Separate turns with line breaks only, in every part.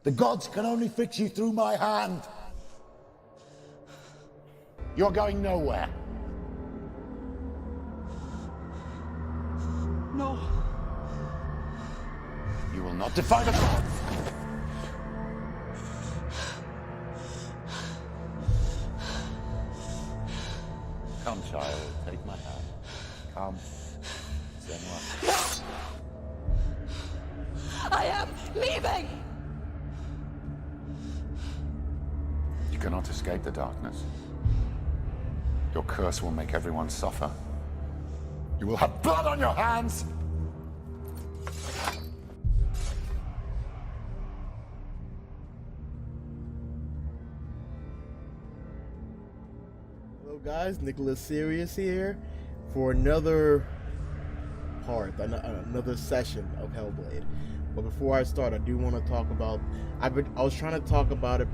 The gods can only fix you through my hand. You're going nowhere.
No.
You will not defy the gods. Come, child, take my hand. Come. Senua.
I am leaving!
You cannot escape the darkness. Your curse will make everyone suffer. You will have blood on your hands!
Hello guys, Nicholas Sirius here for another part, another session of Hellblade. But before I start, I do want to talk about, I was trying to talk about it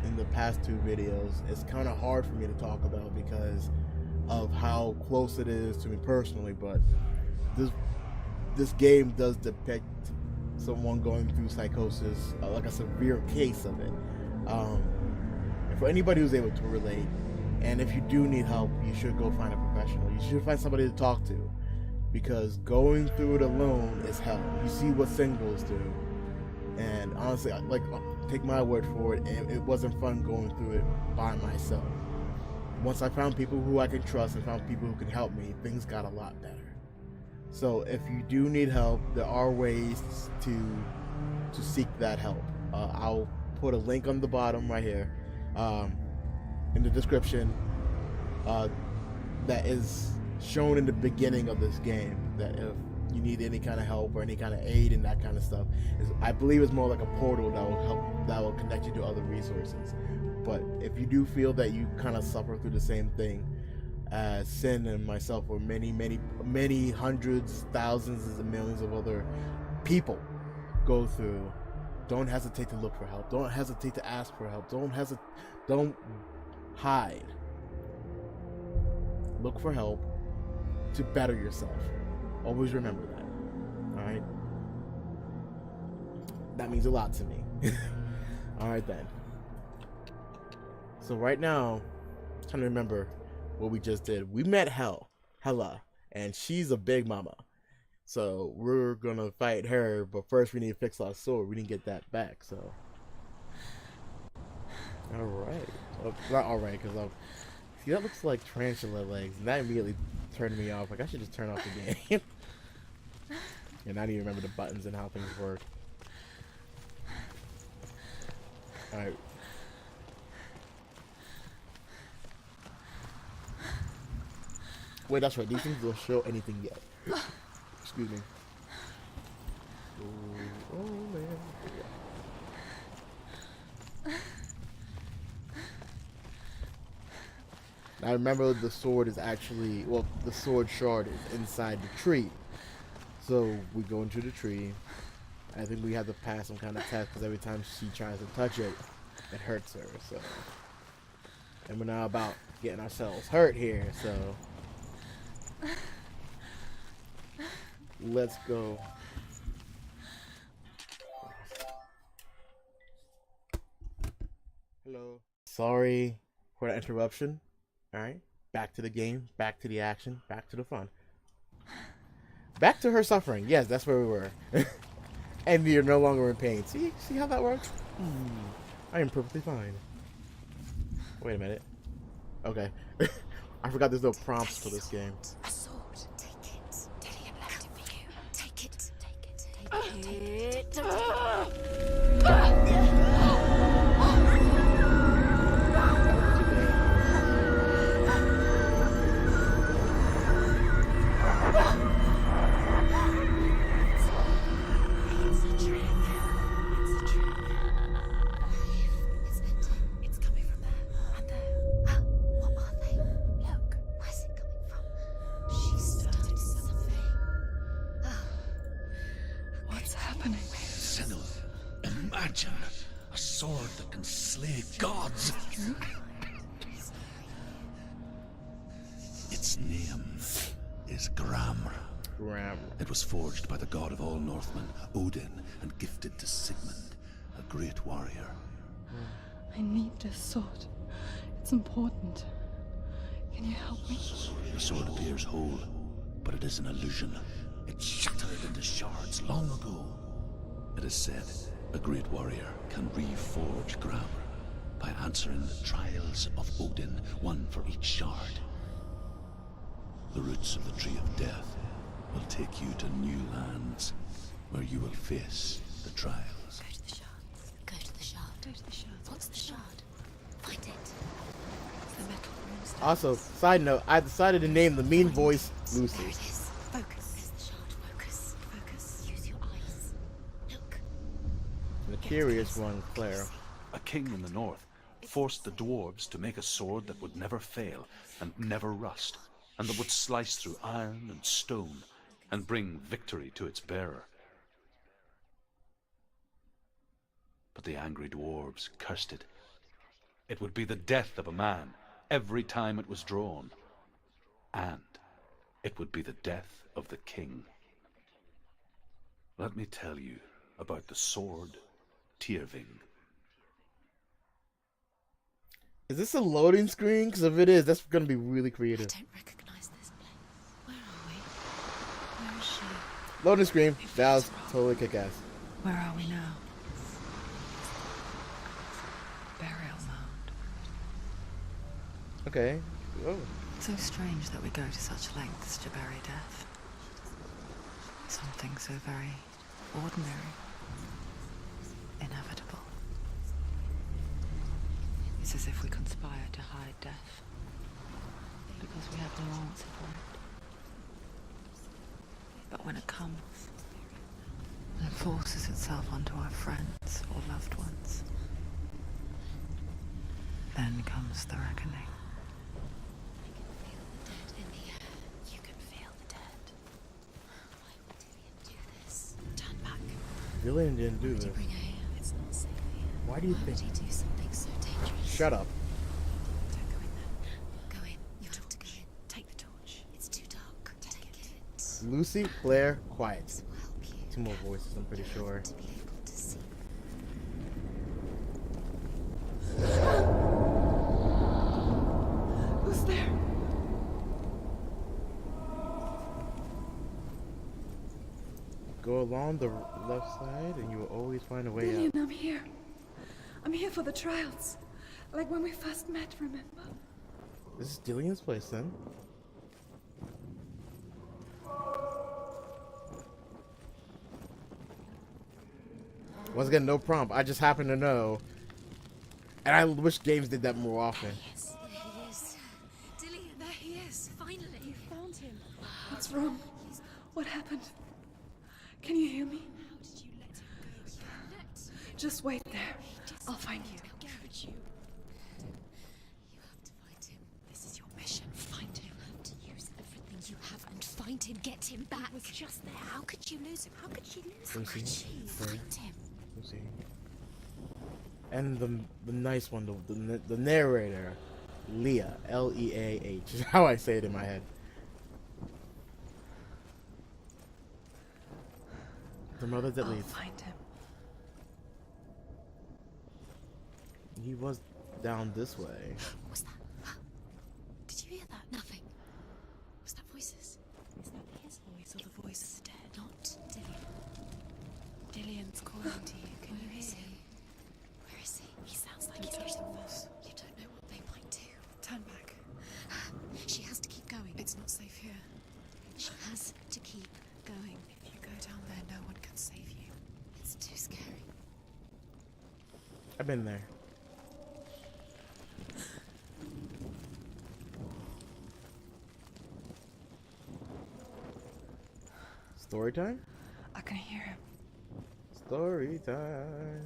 in the past two videos. It's kind of hard for me to talk about because of how close it is to me personally, but this game does depict someone going through psychosis, like a severe case of it. And for anybody who's able to relate, and if you do need help, you should go find a professional. You should find somebody to talk to, because going through it alone is hell. You see what singles do, and honestly, take my word for it, it wasn't fun going through it by myself. Once I found people who I can trust and found people who can help me, things got a lot better. So if you do need help, there are ways to seek that help. I'll put a link on the bottom right here in the description that is shown in the beginning of this game, that if you need any kind of help or any kind of aid and that kind of stuff, I believe it's more like a portal that will connect you to other resources. But if you do feel that you kind of suffer through the same thing as Sin and myself, or many hundreds, thousands and millions of other people go through, don't hesitate to look for help. Don't hesitate to ask for help. Don't hide. Look for help to better yourself. Always remember that. Alright? That means a lot to me. Alright then. So right now, I'm trying to remember what we just did. We met Hella, and she's a big mama. So we're gonna fight her, but first we need to fix our sword. We didn't get that back, so. Alright. Well, not alright, because see, that looks like tarantula legs, and that immediately turned me off. Like, I should just turn off the game. And I don't even remember the buttons and how things work. Alright. Wait, that's right. These things don't show anything yet. Excuse me. Oh man. Now remember, the sword is actually, well, the sword shard is inside the tree. So we go into the tree. I think we have to pass some kind of test, because every time she tries to touch it, it hurts her. So, and we're now about getting ourselves hurt here. So let's go. Hello. Sorry for the interruption. Alright. Back to the game. Back to the action. Back to the fun. Back to her suffering. Yes, that's where we were. And you're no longer in pain. See how that works? I am perfectly fine. Wait a minute. Okay. I forgot there's no prompts for this game.
A sword. Take it. Dillian left it for you. Take it. Take it. Take it.
Imagine a sword that can slay gods. Its name is Gramr. It was forged by the god of all Northmen, Odin, and gifted to Sigmund, a great warrior.
I need this sword. It's important. Can you help me?
The sword appears whole, but it is an illusion. It shattered into shards long ago. It is said a great warrior can reforge Grammar by answering the trials of Odin, one for each shard. The roots of the Tree of Death will take you to new lands where you will face the trials.
Go to the shards. Go to the shard.
Go to the shards.
What's the shard? Find it. It's the metal rune.
Also, side note, I decided to name the mean voice Lucy.
There it is. Focus. There's the shard. Focus. Focus. Use your eyes. Look.
The curious one, Claire.
A king in the north forced the dwarves to make a sword that would never fail and never rust, and that would slice through iron and stone and bring victory to its bearer. But the angry dwarves cursed it. It would be the death of a man every time it was drawn, and it would be the death of the king. Let me tell you about the sword Tyrving.
Is this a loading screen? Because if it is, that's going to be really
I
creative.
don't recognize this place. Where are we? Where is she?
Loading screen. That was totally kick-ass.
Where are we now? Burial mound.
Okay. Oh.
So strange that we go to such lengths to bury death. Something so very ordinary. Inevitable. It's as if we conspire to hide death. Because we have no answer for it. But when it comes, and it forces itself onto our friends or loved ones, then comes the reckoning.
Dead in the air. You can feel the dead. Why would Dillian do this? Turn back.
Dillian didn't do
Why would he
this.
bring her here? It's not safe here.
Why do you
Why
think?
would he do something so dangerous?
Shut up.
Don't go in there. Go in. You have to go in. Take the torch. It's too dark. Take it.
Lucy, Claire, quiet.
This will help you.
Two more voices, I'm pretty sure.
To be able to see.
Who's there?
Go along the left side and you will always find a way out.
Dillian, I'm here. I'm here for the trials. Like when we first met, remember?
This is Dillian's place then. Once again, no prompt. I just happen to know. And I wish games did that more often.
Yes, there he is. Dillian, there he is. Finally.
You found him. What's wrong? What happened? Can you hear me?
How did you let him go? Let
Just wait there. I'll find you.
How could you? You have to find him. This is your mission. Find him. You have to use everything you have and find him. Get him back. He was just there. How could you lose him? How could she lose him? How could she find him?
Let's see. And the nice one, the narrator, Leah, Leah, is how I say it in my head. The mother that
I'll
leads.
find him.
He was down this way.
What was that? Did you hear that? Nothing. Was that voices? Is that his voice or the voice of the dead? Not Dillian.
Dillian's calling to you. Can you hear him?
Where is he? He sounds like he's getting lost. You don't know what they might do.
Turn back.
She has to keep going.
It's not safe here.
She has to keep going.
If you go down there, no one can save you.
It's too scary.
I've been there. Story time?
I can hear him.
Story time.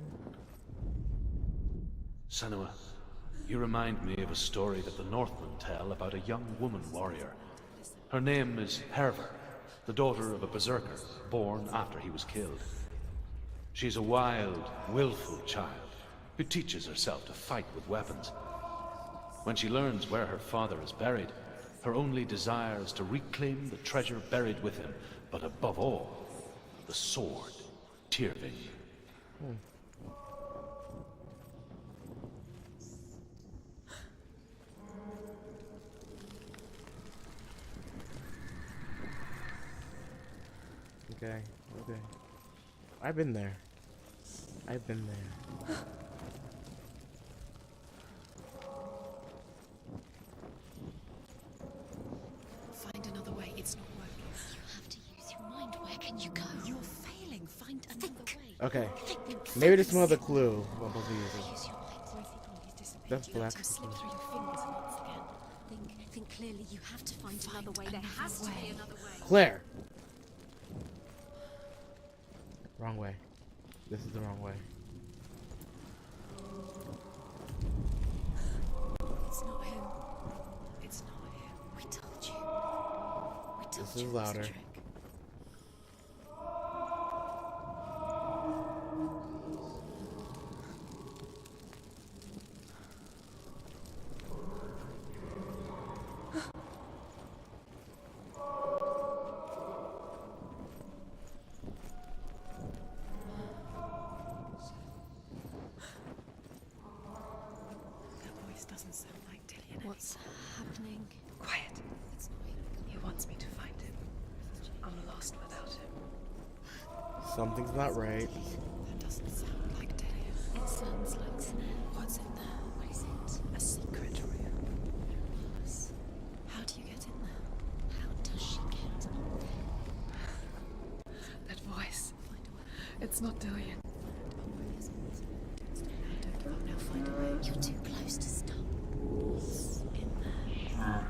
Senua, you remind me of a story that the Northmen tell about a young woman warrior. Her name is Hervor, the daughter of a berserker born after he was killed. She's a wild, willful child who teaches herself to fight with weapons. When she learns where her father is buried, her only desire is to reclaim the treasure buried with him, but above all, the sword, Tyrving.
Okay. Okay. I've been there. I've been there.
Find another way. It's not working. You have to use your mind. Where can you go? You're failing. Find another way.
Okay.
Think.
Maybe there's some other clue I'm supposed to use.
Use your mind. He's disappeared.
That's
You let
black.
him slip through your fingers once again. Think clearly. You have to find another way. There has to be another way.
Claire! Wrong way. This is the wrong way.
It's not him. It's not him. We told you. We told
This
you
is
it was
louder.
a trick.
Doesn't sound like Dillian.
What's happening?
Quiet.
It's not him.
He wants me to find him. I'm lost without him.
Something's not right.
That doesn't sound like Dillian.
It sounds like Snare. What's in there? What is it?
A secret room.
Yes. How do you get in there? How does she get in there?
That voice. It's not Dillian.
Don't give up now. Find a way. You're too close to stop. In there.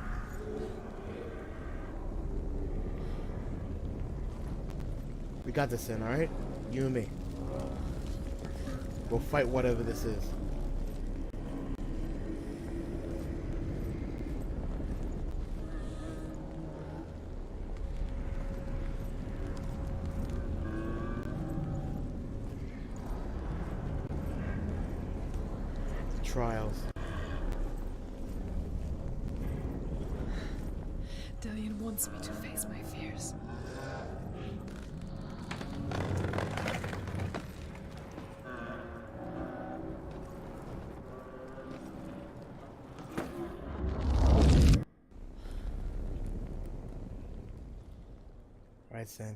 We got this in, alright? You and me. We'll fight whatever this is. Trials.
Dillian wants me to face my fears.
Right, Sin.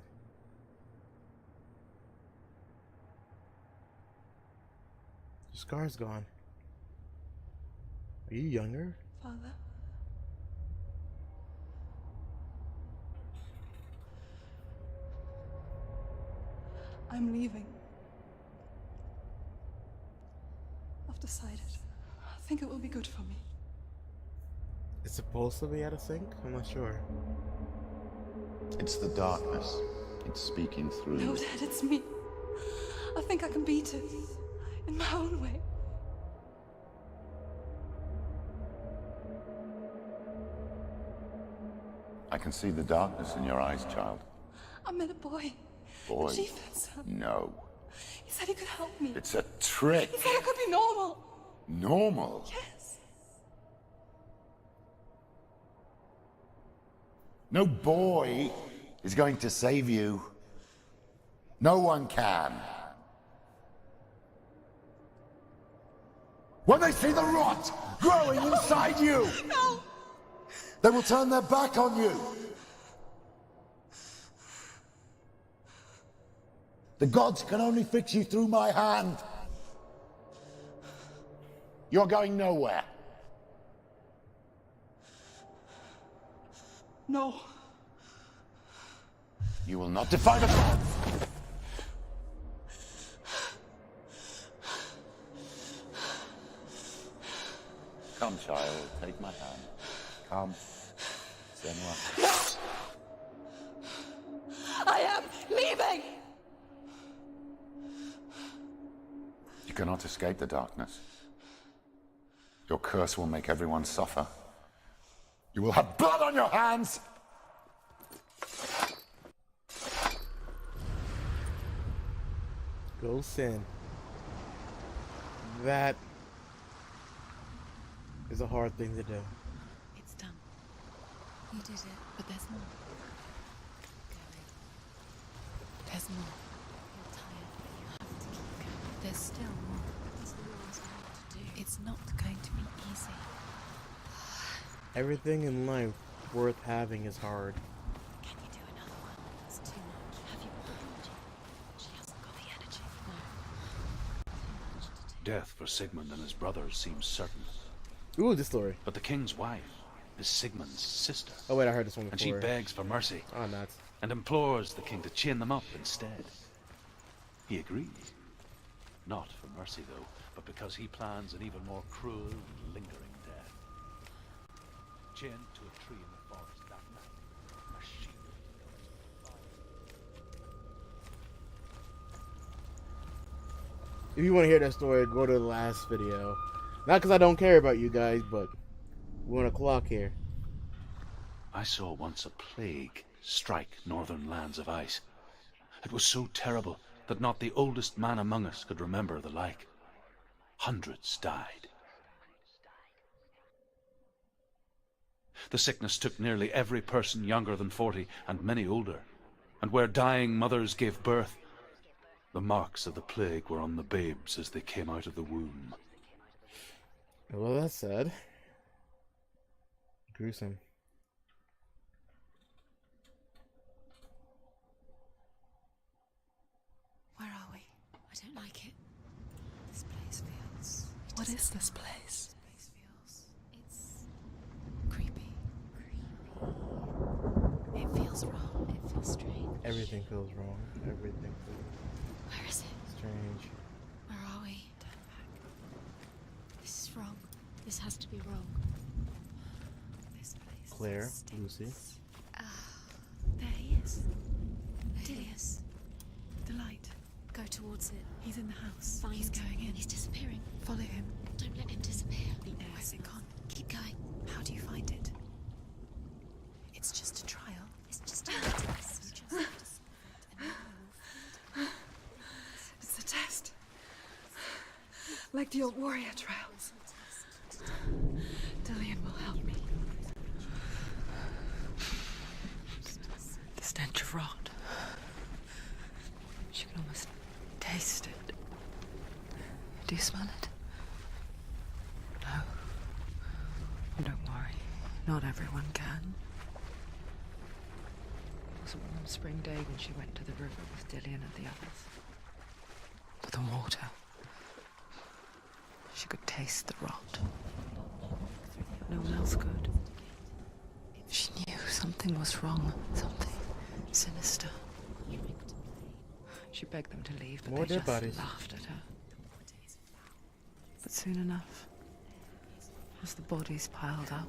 Your scar's gone. Are you younger?
Father? I'm leaving. I've decided. I think it will be good for me.
It's supposed to be out of sync? I'm not sure.
It's the darkness. It's speaking through
No,
you.
Dad, it's me. I think I can beat it. In my own way.
I can see the darkness in your eyes, child.
I met a boy.
Boy.
The chief himself.
No.
He said he could help me.
It's a trick.
He said I could be normal.
Normal.
Yes.
No boy is going to save you. No one can. When they see the rot growing inside you,
No!
they will turn their back on you. The gods can only fix you through my hand. You're going nowhere.
No.
You will not defy the gods. Come, child, take my hand. Come. Senua.
I am leaving!
You cannot escape the darkness. Your curse will make everyone suffer. You will have blood on your hands!
Go Sin. That is a hard thing to do.
It's done.
You did it.
But there's more. There's more.
You're tired, but you have to keep going.
There's still more.
There's loads more to do.
It's not going to be easy.
Everything in life worth having is hard.
Can you do another one? That's too much. Have you
death for Sigmund and his brothers seems certain.
Ooh, this story.
But the king's wife is Sigmund's sister.
Oh wait, I heard this one before.
And she begs for mercy.
Oh, nuts.
And implores the king to chain them up instead. He agrees. Not for mercy, though, but because he plans an even more cruel and lingering death. Chained to a tree in the forest that night, a sheep.
If you want to hear that story, go to the last video. Not because I don't care about you guys, but we're on a clock here.
I saw once a plague strike northern lands of ice. It was so terrible that not the oldest man among us could remember the like. Hundreds died. The sickness took nearly every person younger than 40 and many older. And where dying mothers gave birth, the marks of the plague were on the babes as they came out of the womb.
Well, that's sad. Gruesome.
Where are we? I don't like it. This place feels...
What is this place?
This place feels... It's... creepy. It feels wrong. It feels strange.
Everything feels wrong. Everything feels
Where is it?
strange.
Where are we? Turn back. This is wrong. This has to be wrong. This place...
Claire,
stinks.
Lucy.
There he is.
There he is.
The light.
Go towards it.
He's in the house.
Find
He's going in.
He's disappearing.
Follow him.
Don't let him disappear.
The air's gone.
Keep going.
How do you find it? It's just a trial.
It's just a test. You just have to solve it and then
It's a test. Like the old warrior trials. Dillian will help me. The stench of rot. She can almost taste it. Do you smell it? No. Don't worry. Not everyone can. It was a warm spring day when she went to the river with Dillian and the others. For the water. She could taste the rot. No one else could. She knew something was wrong. Something sinister. She begged them to leave, but
More
they
dead
just
bodies.
laughed at her. But soon enough, as the bodies piled up,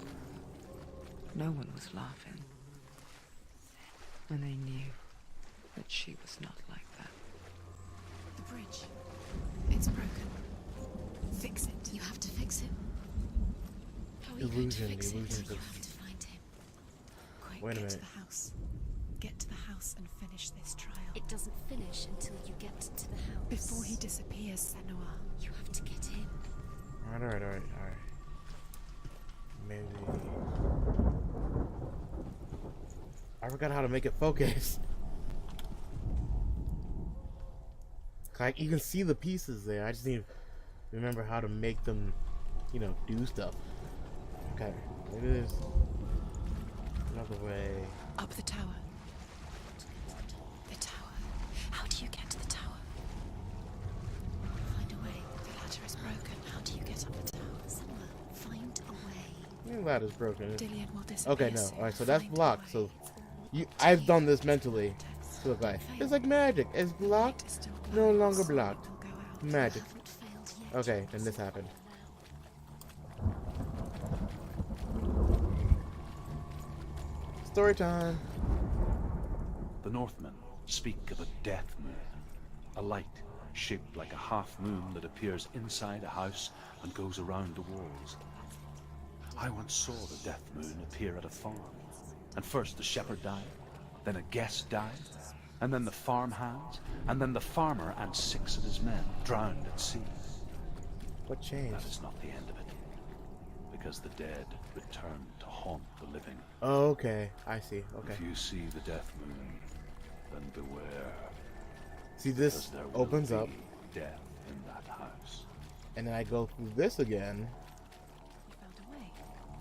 no one was laughing. And they knew that she was not like that.
The bridge.
It's broken. Fix it.
You have to fix it. How are you going to
Illusion,
fix
illusion
it? You
fix.
have to find him.
Quick,
Wait a
get
minute.
to the house. Get to the house and finish this trial.
It doesn't finish until you get to the house.
Before he disappears, Senua.
You have to get in.
Alright. Maybe... I forgot how to make it focus. Like, you can see the pieces there. I just need to remember how to make them, you know, do stuff. Okay, maybe there's another way.
Up the tower. The tower. How do you get to the tower?
Find a way.
The ladder is broken. How do you get up the tower?
Somewhere. Find a way.
The ladder's broken.
Dillian will disappear.
Okay, no.
soon.
Alright, so that's
Find a
blocked.
way.
So I've done this mentally. So like, it's like magic. It's blocked,
It's still
no
blind,
longer
so
blocked.
it will go out.
Magic.
Haven't failed yet.
Okay, then this happened. Story time.
The Northmen speak of a death moon, a light shaped like a half moon that appears inside a house and goes around the walls. I once saw the death moon appear at a farm, and first the shepherd died, then a guest died, and then the farmhands, and then the farmer and 6 of his men drowned at sea.
What
That
changed?
is not the end of it, because the dead return to haunt the living.
Oh, okay. I see. Okay.
If you see the death moon, then beware.
See,
Because
this
there will
opens
be
up,
death in that house.
and then I go through this again.
You found a way.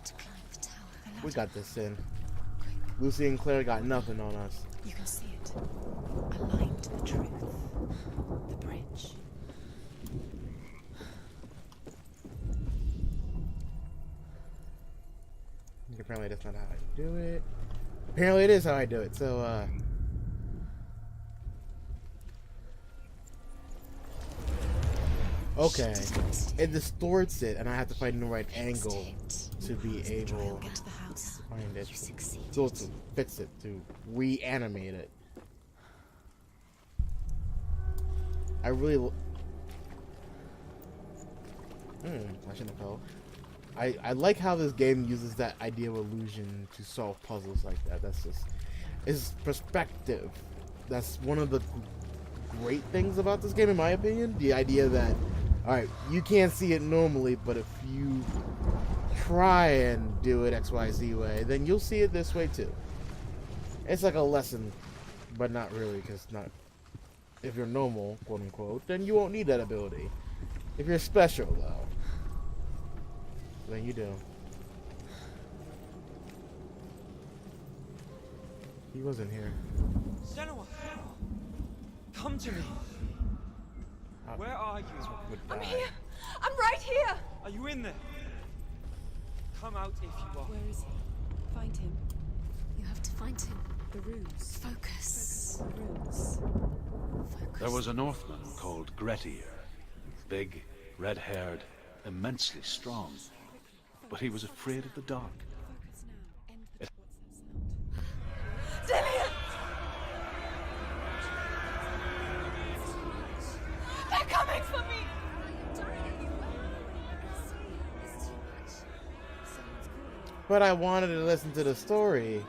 To climb the tower.
We got this in. Lucy and Claire got nothing on us.
You can see it. Aligned to the truth. The bridge.
apparently that's not how I do it. Apparently it is how I do it, so, okay. It distorts it, and I have to find the right angle to be able
Get to the house.
to find it. So to fix it, to reanimate it. I really... I shouldn't have fell. I like how this game uses that idea of illusion to solve puzzles like that. That's just... It's perspective. That's one of the great things about this game, in my opinion. The idea that, alright, you can't see it normally, but if you try and do it XYZ way, then you'll see it this way too. It's like a lesson, but not really, because not... If you're normal, quote unquote, then you won't need that ability. If you're special, though, then you do. He wasn't here.
Senua! Come to me! Where are you?
I'm here! I'm right here!
Are you in there? Come out if you are.
Where is he? Find him. You have to find him. The runes. Focus. The runes. Focus.
There was a Northman called Grettir. Big, red-haired, immensely strong. But he was afraid of the dark.
Focus now. End the... What's that sound?
Dillian! They're coming for me!
But I wanted to listen to the story.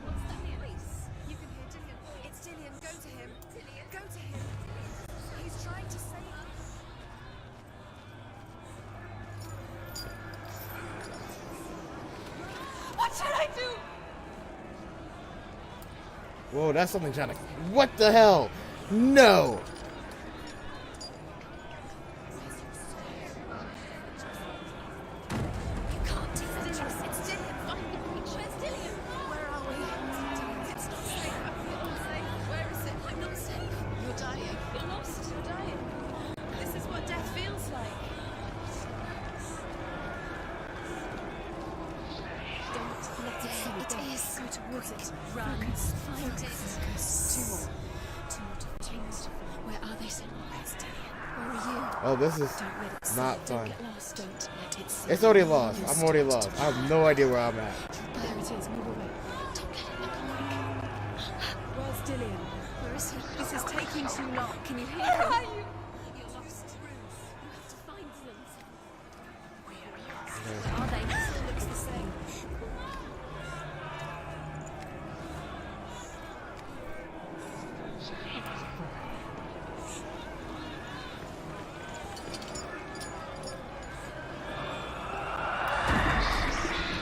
What's that voice? You can hear Dillian. It's Dillian. Go to him. Dillian, go to him. He's trying to save us.
What should I do?
Whoa, that's something trying to... What the hell? No!
You can't do this. It's Dillian. Find him. Where's Dillian? Where are we? It's not safe. I feel unsafe. Where is it? I'm not safe. You're dying. You're lost. You're dying. This is what death feels like. Don't let it see you. It is. Go towards it. Run. Find it. Two more. Two more to find. Where are they? Where's Dillian? Where are you?
Oh, this is
Don't let it see.
not
Don't
fun.
get lost. Don't let it see.
It's already lost.
You
I'm already
start
lost.
to
I have no idea where I'm at.
There it is. Move away. Don't let it look like. Where's Dillian? Where is he? This is taking too long. Can you hear
Where
him?
are you?
You're lost. You have to find them. Where are they? It still looks the same.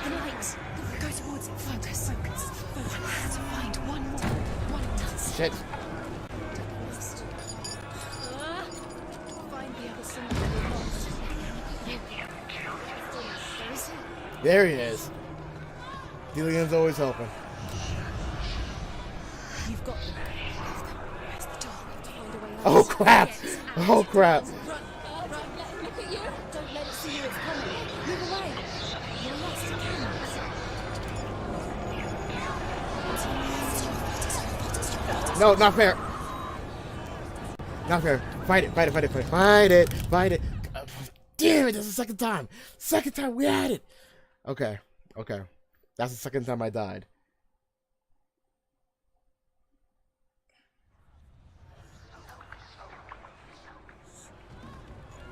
The light. Go towards it. Focus. Focus. Focus. I have to find one more. One dust.
Shit.
Lost. Find the other symbol we lost. Where is he?
There he is. Dillian's always helping.
You've got them. Where's the door? We have to find a way out.
Oh crap!
Yes.
Oh crap!
Run. Run. Let it look at you. Don't let it see you. It's coming. Move away. You're lost again.
No, not fair. Not fair. Fight it, fight it, fight it, fight it. Fight it, fight it. Damn it, that's the second time. Second time we had it. Okay, okay. That's the second time I died.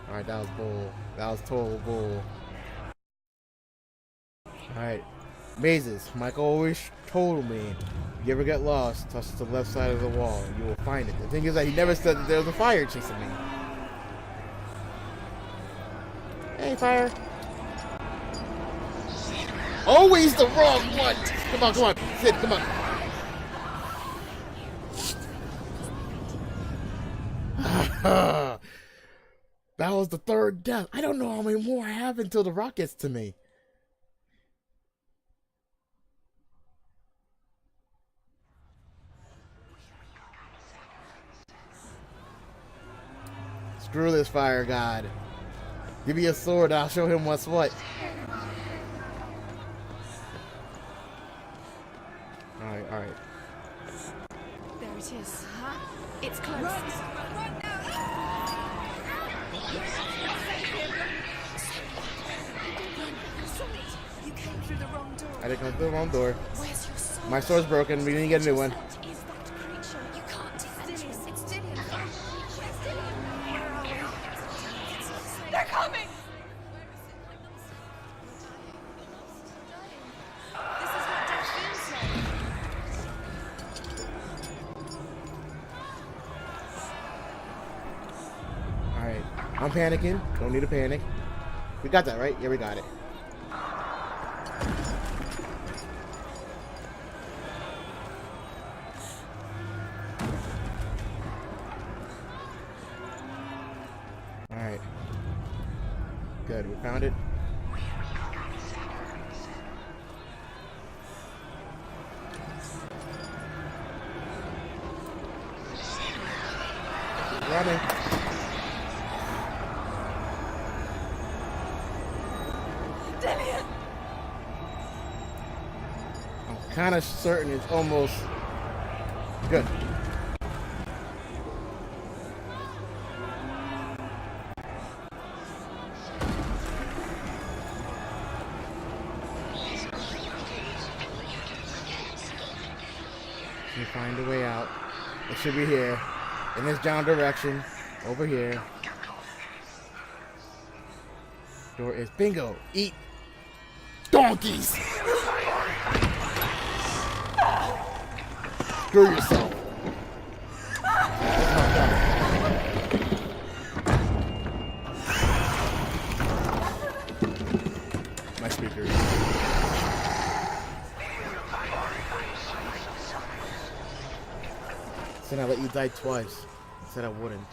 Alright, that was bull. That was total bull. Alright. Mazes. Michael always told me, if you ever get lost, touch the left side of the wall and you will find it. The thing is that he never said that there was a fire chasing me. Hey, fire. Always the wrong one! Come on, come on. Sid, come on. That was the third death. I don't know how many more I have until the rock gets to me. Screw this fire god. Give me a sword, I'll show him what's what. Alright.
There it is. It's close. Run now! You came through the wrong door.
I didn't come through the wrong door.
Where's your sword?
My sword's broken. We didn't get a new one.
What is that creature? You can't defend it. It's Dillian. It's Dillian. Where are we? They're coming! This is what death feels like.
Alright. I'm panicking. Don't need to panic. We got that, right? Yeah, we got it. Alright. Good, we found it. Running.
Dillian!
I'm kind of certain it's almost good. Can find a way out. It should be here. In this down direction. Over here. Door is bingo. Eat donkeys. Screw yourself. My speakers. Said I let you die twice. Said I wouldn't.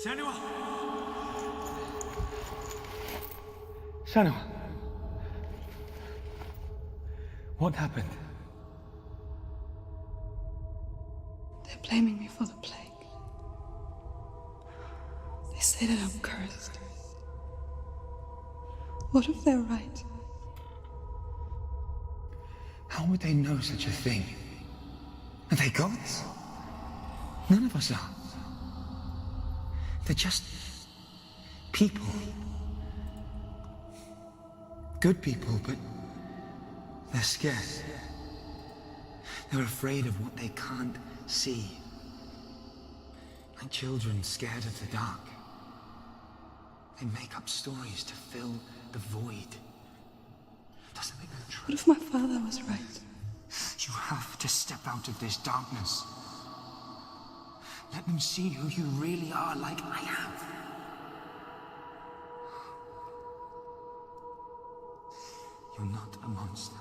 Senua!
Senua! What happened?
They're blaming me for the plague. They say that I'm cursed. What if they're right?
How would they know such a thing? Are they gods? None of us are. They're just people. Good people, but they're scared. They're afraid of what they can't see. Like children scared of the dark. They make up stories to fill the void. Doesn't make them true.
What if my father was right?
You have to step out of this darkness. Let them see who you really are, like I have. You're not a monster.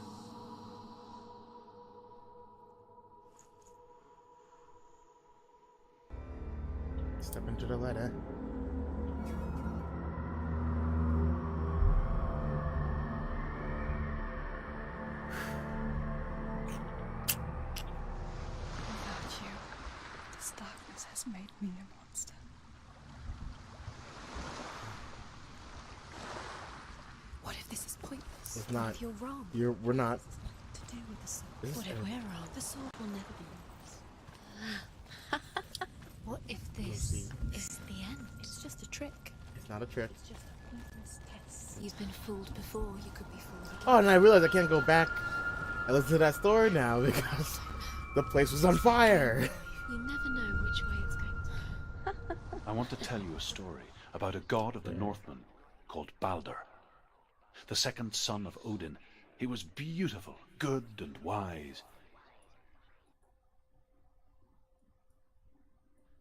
Step into the light, eh?
Without you, this darkness has made me a monster.
What if this is pointless?
It's
What
not.
if you're wrong?
We're not.
To do with the sword.
This
What
is-
if we're wrong? The sword will never be yours. What if this
see.
is the end? It's just a trick.
It's not a trick.
It's just a pointless test. You've been fooled before. You could be fooled again.
Oh, and I realized I can't go back and listen to that story now because the place was on fire.
You never know which way it's going to.
I want to tell you a story about a god of the Northmen called Balder. The second son of Odin. He was beautiful, good and wise.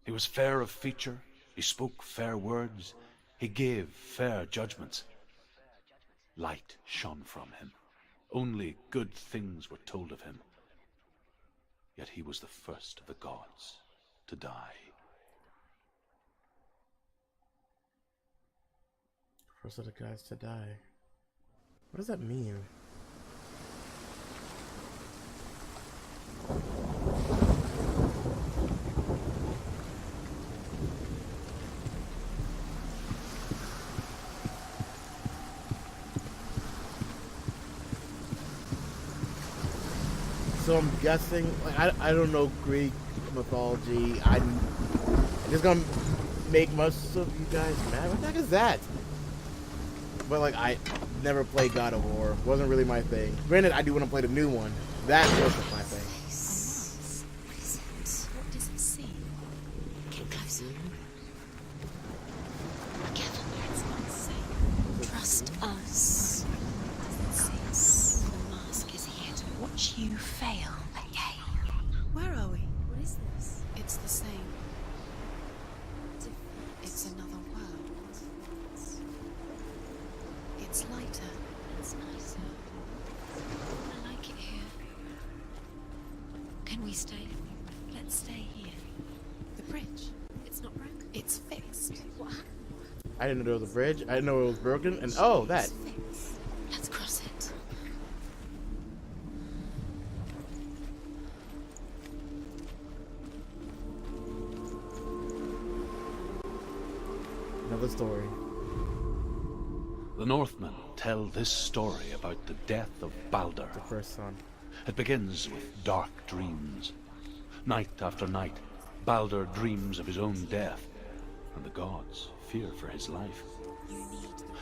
He was fair of feature, he spoke fair words, he gave fair judgments. Light shone from him. Only good things were told of him. Yet he was the first of the gods to die.
First of the guys to die. What does that mean? So I'm guessing, like, I don't know Greek mythology. I'm just gonna make most of you guys mad. What the heck is that? But like, I never played God of War. Wasn't really my thing. Granted, I do want to play the new one. That wasn't my thing.
What is it? What does it see? Get closer. Be careful, it's not safe. Trust us. Does it see? The mask is here to watch you fail again.
Where are we?
What is this?
It's the same. It's another world. It's lighter.
It's nicer. I like it here. Can we stay? Let's stay here.
The bridge.
It's not broken.
It's fixed.
What happened?
I didn't know there was a bridge. I didn't know it was broken. And oh, that.
It's fixed. Let's cross it.
Another story.
The Northmen tell this story about the death of Baldur.
The first son.
It begins with dark dreams. Night after night, Baldur dreams of his own death, and the gods fear for his life.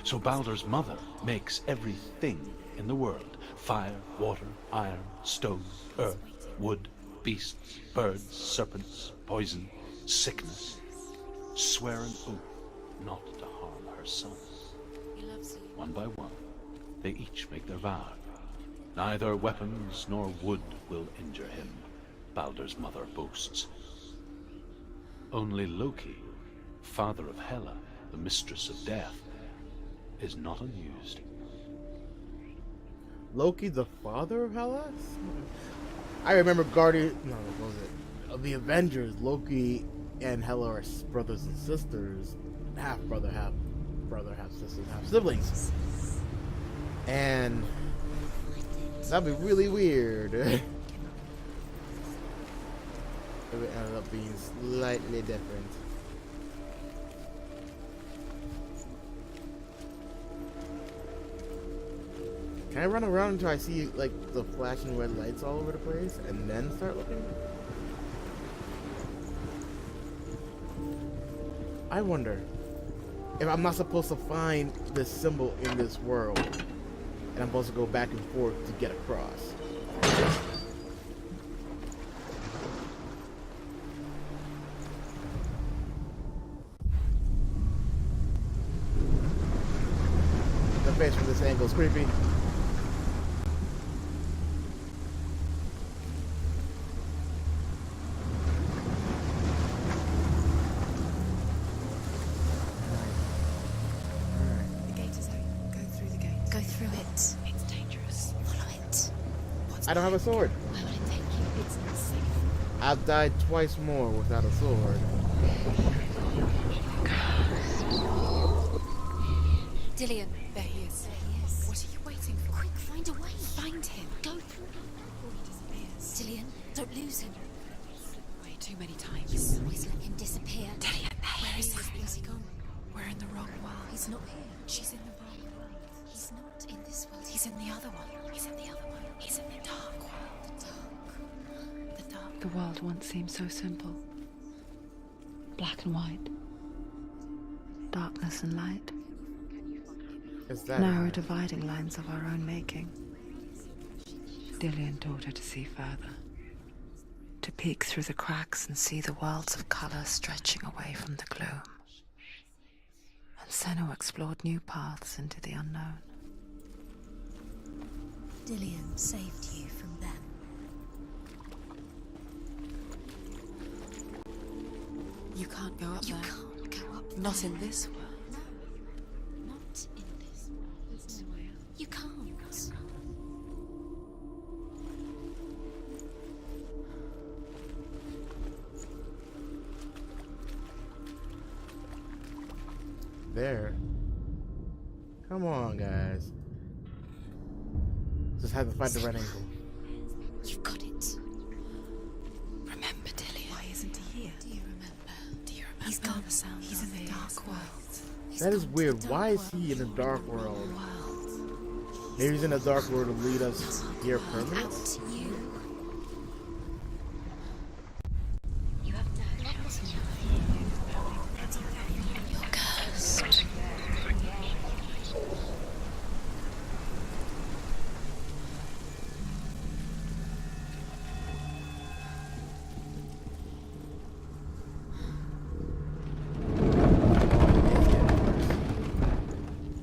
So Baldur's mother makes everything in the world: fire, water, iron, stone, earth, wood, beasts, birds, serpents, poison, sickness, swear an oath not to harm her son. One by one, they each make their vow. Neither weapons nor wood will injure him, Baldur's mother boasts. Only Loki, father of Hela, the mistress of death, is not amused.
Loki, the father of Hela? I remember Guardian. No, what was it? Of the Avengers, Loki and Hela are brothers and sisters. Half brother, half sisters, half siblings. And that'd be really weird. It would end up being slightly different. Can I run around until I see like the flashing red lights all over the place and then start looking? I wonder if I'm not supposed to find this symbol in this world and I'm supposed to go back and forth to get across. The face from this angle is creepy. I don't have a sword.
Where will it take you? It's not safe.
I've died twice more without a sword.
Dillion.
There he is.
There he is.
What are you waiting for?
Quick, find a way.
Find him.
Go through it before he disappears. Dillion, don't lose him.
Way too many times.
You always let him disappear.
Dillion,
Where is he? Where's he gone?
We're in the wrong world.
He's not here.
She's in the wrong world.
He's not in this world.
He's in the other one. He's in the other one. He's in the dark world.
The dark.
The world once seemed so simple. Black and white. Darkness and light.
Is that
Narrow dividing lines of our own making. Dillion taught her to see further. To peek through the cracks and see the worlds of colour stretching away from the gloom. And Senna explored new paths into the unknown.
Dillion saved you from them.
You can't go up
You
there.
can't go up
Not
there.
in this world.
No, not in this world. You can't.
there. Come on, guys. Just have to find the right angle.
You've got it. Remember, Dillian.
Why isn't he here?
Do you remember?
Do you remember
He's gone.
the sound
He's
of
in the
his
dark world. He's
That is
gone to
weird.
the
Why
dark
is he in the dark world?
world.
Maybe he's in the dark world to lead us here permanently?
Out to you. You have no chance. You're cursed.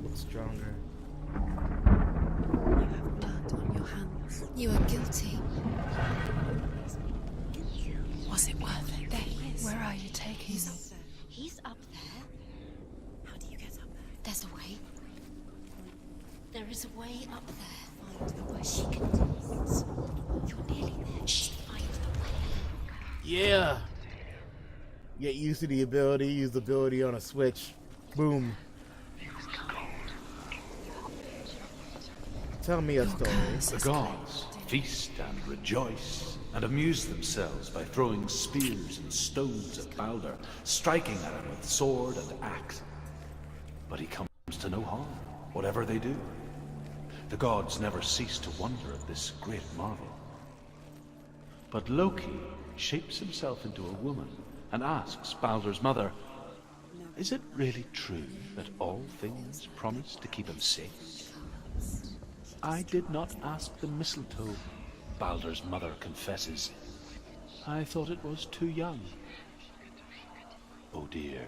What's stronger?
You have blood on your hands.
You are guilty.
Was it worth it?
There he is.
Where are you taking
He's
me?
up there. He's up there.
How do you get up there?
There's a way. There is a way up there. Find the way. She can do it. You're nearly there. She finds the way.
Yeah! Get used to the ability, use the ability on a switch. Boom. Tell me a story.
The gods feast and rejoice, and amuse themselves by throwing spears and stones at Balder, striking at him with sword and axe. But he comes to no harm, whatever they do. The gods never cease to wonder at this great marvel. But Loki shapes himself into a woman and asks Balder's mother, "Is it really true that all things promise to keep him safe?" "I did not ask the mistletoe," Balder's mother confesses. "I thought it was too young." Oh dear.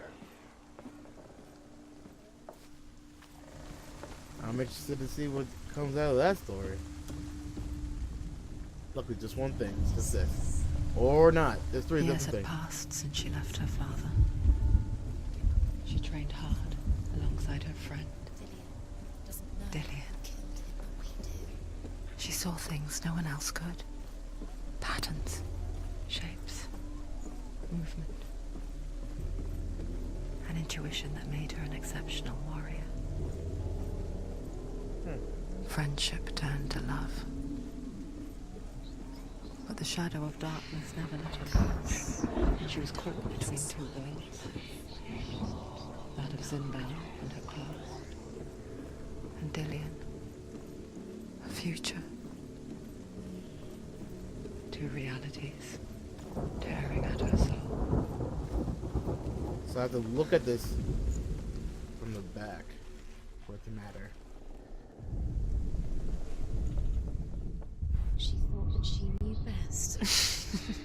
I'm interested to see what comes out of that story. Look, it's just one thing. It's just this. Or not. There's three
Years
different
had
things.
passed since she left her father. She trained hard alongside her friend, Dillian. She saw things no one else could. Patterns, shapes, movement. An intuition that made her an exceptional warrior. Friendship turned to love. But the shadow of darkness never let her go, and she was caught between two worlds. That of Zinbel and her clothes, and Dillian, her future. Two realities, tearing at her soul.
So I have to look at this from the back for it to matter.
She thought that she knew best.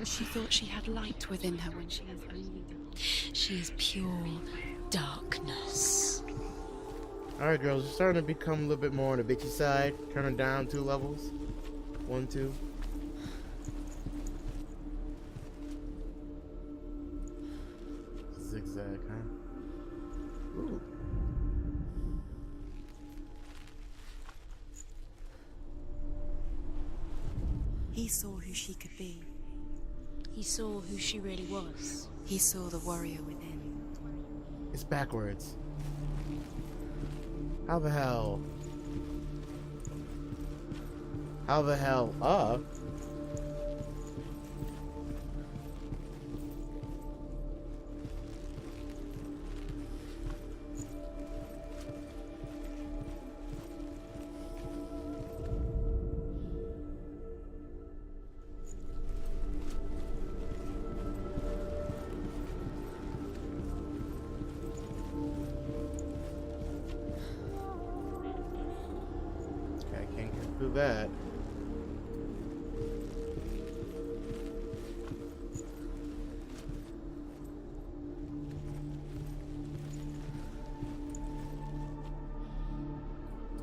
She thought she had light within her when she has only dark.
She is pure darkness.
Alright, girls, you're starting to become a little bit more on the bitchy side. Turning down 2 levels. 1, 2. Zigzag, huh? Ooh.
He saw who she could be.
He saw who she really was.
He saw the warrior within.
It's backwards. How the hell? How the hell up? That.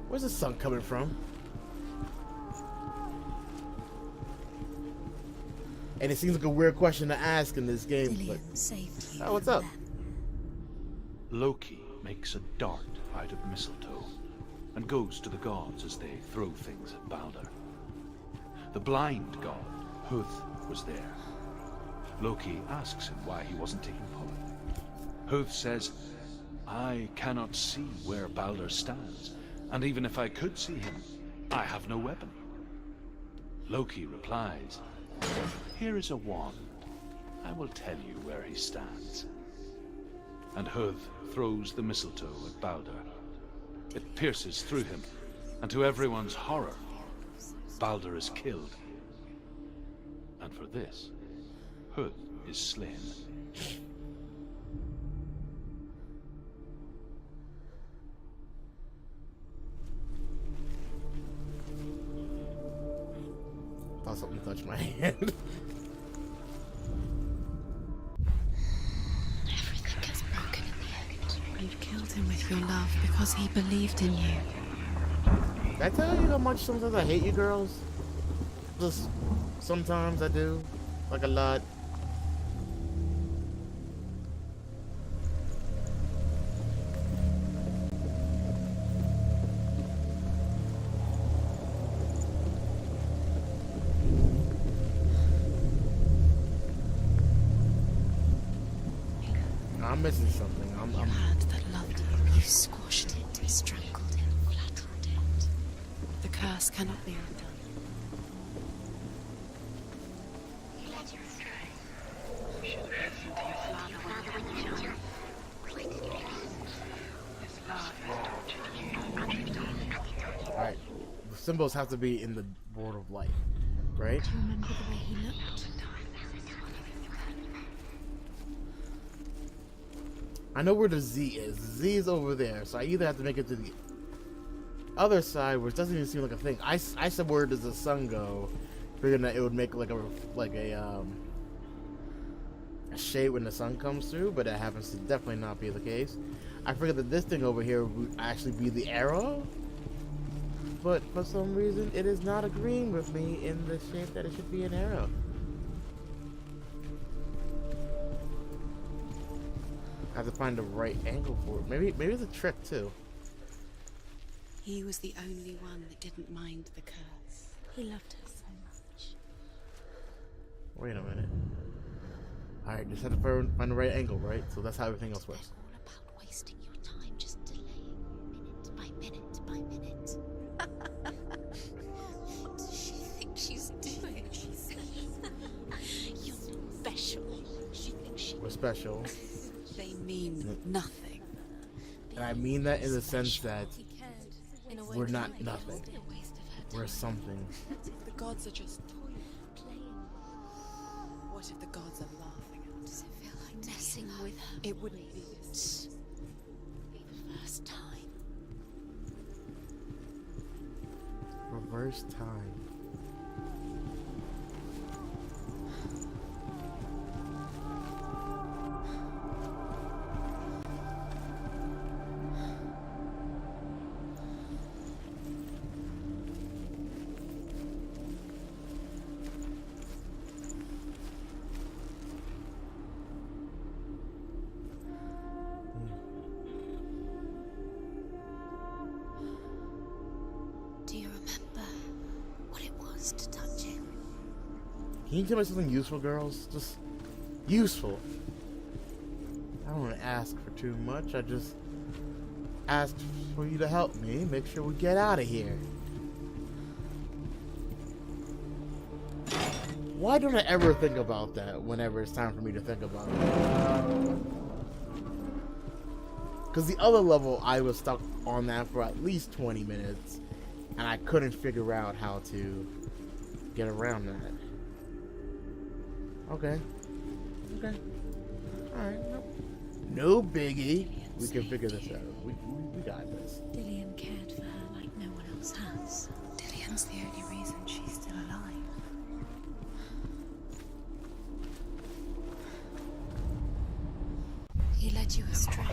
Where's the sun coming from? And it seems like a weird question to ask in this game, but
Dillian saved you.
oh, what's
from
up?
them.
Loki makes a dart out of mistletoe and goes to the gods as they throw things at Balder. The blind god, Huth, was there. Loki asks him why he wasn't taking part. Huth says, I cannot see where Baldur stands, and even if I could see him, I have no weapon. Loki replies, "Here is a wand. I will tell you where he stands." And Huth throws the mistletoe at Baldur. It pierces through him, and to everyone's horror, Baldur is killed. And for this, Huth is slain.
Thought something touched my hand.
Everything gets broken in the end. You've killed him with your love because he believed in you.
Did I tell you how much sometimes I hate you girls? Just sometimes I do. Like a lot. I'm missing something. I'm
Hand that loved you. You squashed it, strangled it, flattened it. The curse cannot be undone. You led you astray. You should have listened to your father when you were young. Why did you listen? His love has tortured you.
Alright. The symbols have to be in the board of light, right?
Do you remember the way he looked?
I know where the Z is. The Z is over there, so I either have to make it to the other side, which doesn't even seem like a thing. I said, where does the sun go? Figuring that it would make like a shade when the sun comes through, but that happens to definitely not be the case. I figured that this thing over here would actually be the arrow, but for some reason it is not agreeing with me in the shape that it should be an arrow. I have to find the right angle for it. Maybe it's a trick too.
He was the only one that didn't mind the curse.
He loved her so much.
Wait a minute. Alright, just have to find the right angle, right? So that's how everything else works.
All about wasting your time, just delaying minute by minute by minute. What does she think she's doing? You're special. She thinks she.
We're special.
They mean nothing.
And I mean that in the sense that we're not
It
nothing.
must be a waste of her
We're
time.
something.
The gods are just toying. What if the gods are laughing at us?
Does it feel like messing with her?
It wouldn't be this.
Be the first time.
Reverse time.
Do you remember what it was to touch him?
Can you tell me something useful, girls? Just useful. I don't want to ask for too much. I just asked for you to help me make sure we get out of here. Why don't I ever think about that whenever it's time for me to think about it? Because the other level, I was stuck on that for at least 20 minutes, and I couldn't figure out how to get around that. Okay. Okay. Alright. No biggie. We can figure this out. We got this.
Dillian cared for her like no one else has.
Dillian's the only reason she's still alive.
He led you astray.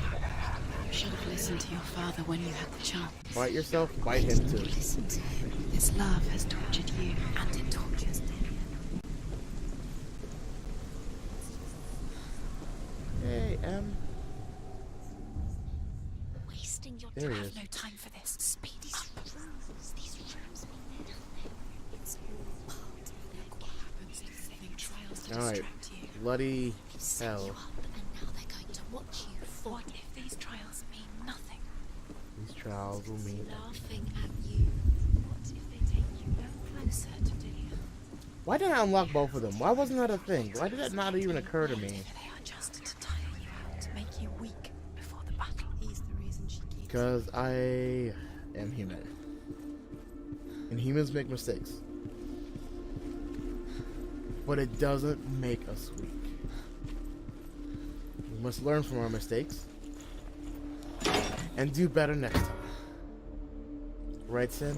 You should have listened to your father when you had the chance.
Fight yourself, fight him too.
Listen to him,
His love has tortured you.
and it tortures Dillian.
Hey,
Wasting your
There he
time.
is.
No time for this. Speed up. These rooms mean nothing. It's all part of their
What happens if they think trials to
Alright.
distract you?
bloody
They've set
hell.
you up, and now they're going to watch you fall.
What if these trials
trials will meet.
Laughing at you. What if they take you no closer to Dillian?
Why didn't I unlock both of them? Why wasn't that a thing? Why did that not even occur to me?
They are just to tire you out, to make you weak before the battle. He's the reason she keeps.
Because I am human. And humans make mistakes. But it doesn't make us weak. We must learn from our mistakes. And do better next time. Right, Sin?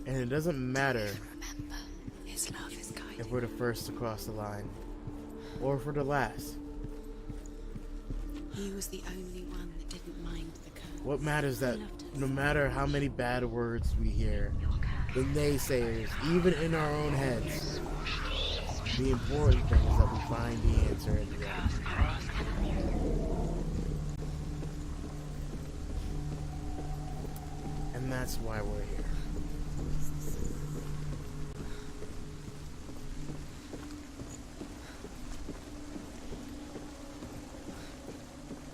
And it doesn't matter
Remember, his love is guiding.
if we're the first to cross the line. Or if we're the last.
He was the only one that didn't mind the curse.
What matters that no matter how many bad words we hear, the naysayers, even in our own heads, the important thing is that we find the answer at the end. And that's why we're here.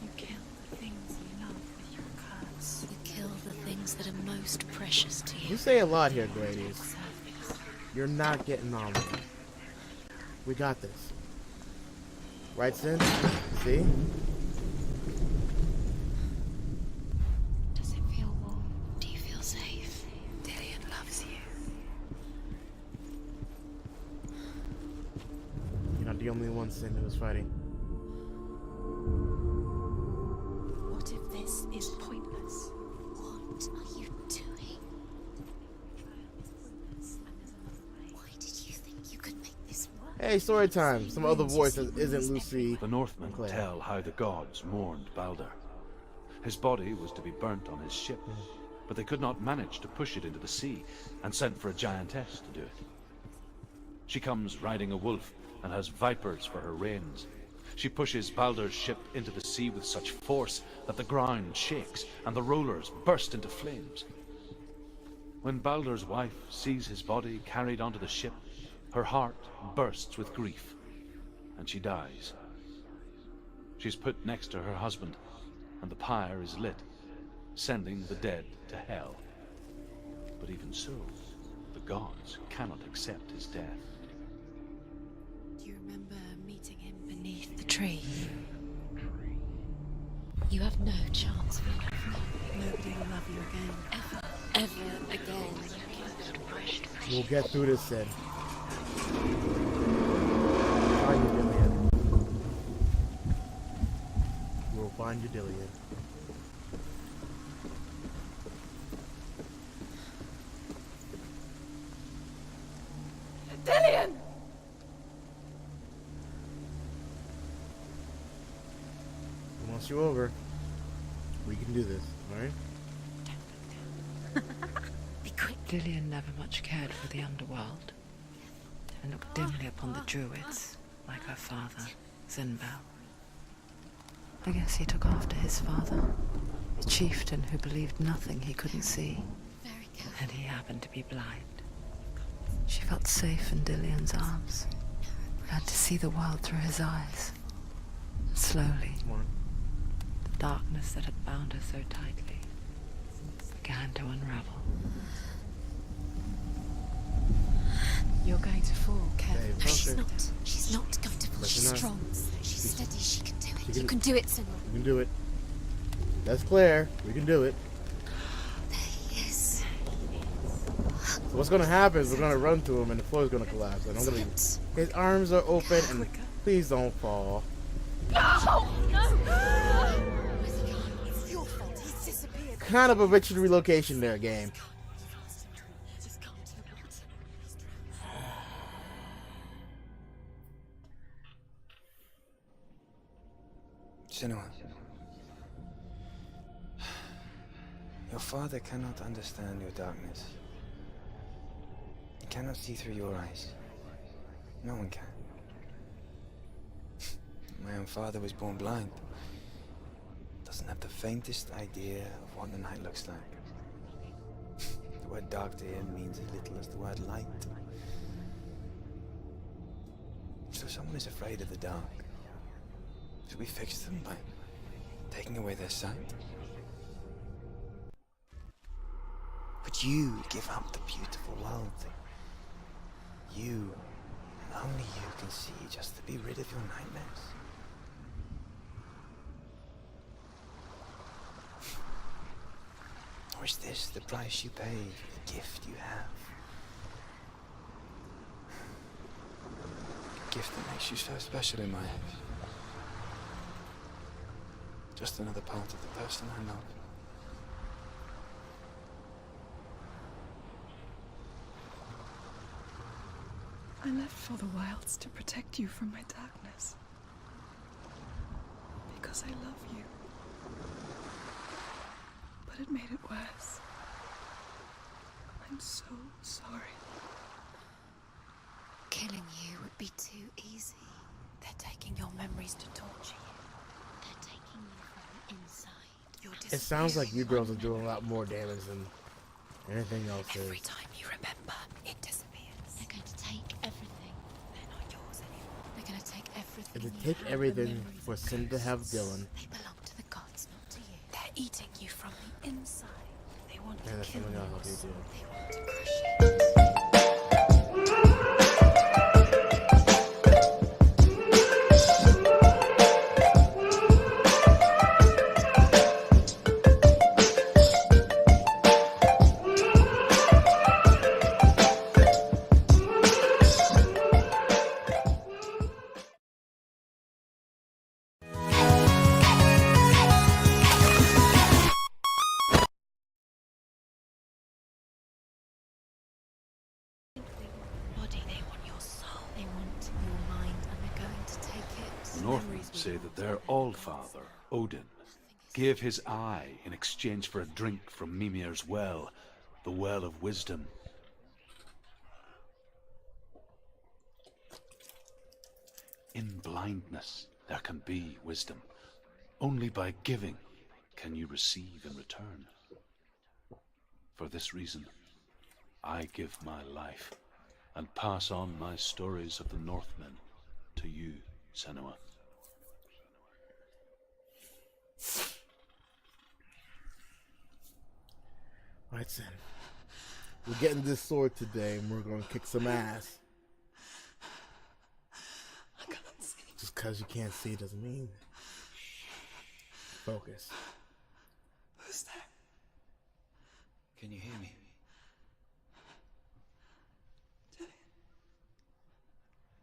You kill the things you love with your curse. You kill the things that are most precious to you.
You say a lot here, Gradius. You're not getting on me. We got this. Right, Sin? See?
Does it feel warm? Do you feel safe? Dillian loves you.
You're not the only one, Sin, who was fighting.
What if this is pointless? What are you doing? Why did you think you could make this work?
Hey, story time. Some other voice that isn't Lucy.
The Northmen
Claire.
tell how the gods mourned Balder. His body was to be burnt on his ship, but they could not manage to push it into the sea, and sent for a giantess to do it. She comes riding a wolf and has vipers for her reins. She pushes Balder's ship into the sea with such force that the ground shakes and the rollers burst into flames. When Balder's wife sees his body carried onto the ship, her heart bursts with grief, and she dies. She's put next to her husband, and the pyre is lit, sending the dead to hell. But even so, the gods cannot accept his death.
Do you remember meeting him beneath the tree? You have no chance for love now. Nobody will love you again. Ever again.
We'll get through this, Sin. Find you, Dillian. We'll find you, Dillian.
Dillian!
Once you're over, we can do this, alright?
Be quick.
Dillian never much cared for the underworld, and looked dimly upon the druids, like her father, Zinbel. I guess he took after his father, a chieftain who believed nothing he couldn't see,
Very careful.
and he happened to be blind. She felt safe in Dillian's arms, had to see the world through his eyes. Slowly,
Come on.
the darkness that had bound her so tightly began to unravel. You're going to fall, Kev.
Hey,
No, she's
okay.
not. She's not going to fall.
But
She's
you're not.
strong. She's steady. She can do it.
She
You
can-
can do it, Senor.
We can do it. That's Claire. We can do it.
There he is.
So what's gonna happen is we're gonna run to him and the floor is gonna collapse. And I'm gonna be, his arms are open and please don't fall.
Where's he gone? It's your fault. He's disappeared.
Kind of a Richard relocation there, game.
Just come to the water.
Senua, your father cannot understand your darkness. He cannot see through your eyes. No one can. My own father was born blind. Doesn't have the faintest idea of what the night looks like. The word dark to him means as little as the word light. So if someone is afraid of the dark, Should we fix them by taking away their sight? Would you give up the beautiful world that you, and only you, can see just to be rid of your nightmares? Or is this the price you pay for the gift you have? A gift that makes you so special in my eyes. Just another part of the person I love.
I left for the wilds to protect you from my darkness. Because I love you. But it made it worse. I'm so sorry.
Killing you would be too easy. They're taking your memories to torture you. They're taking you from the inside. You're
It sounds like you girls are doing a lot more damage than anything else
Every
is.
time you remember, it disappears. They're going to take everything. They're not yours anymore. They're going to take everything.
If they
you
take
have, the
everything
memories
for
and
Sin to have
curses.
Dylan,
They belong to the gods, not to you. They're eating you from the inside. They want
and
to
that's
kill
something else
you.
you do.
They want to crush you. Body, they want your soul. They want your mind, and they're going to take it.
The Northmen say that their Allfather, Odin, gave his eye in exchange for a drink from Mimir's well, the Well of Wisdom. In blindness, there can be wisdom. Only by giving can you receive in return. For this reason, I give my life and pass on my stories of the Northmen to you, Senua.
Alright, Sin. We're getting this sword today, and we're gonna kick some ass.
I can't see.
Just because you can't see doesn't mean. Focus.
Who's there?
Can you hear me?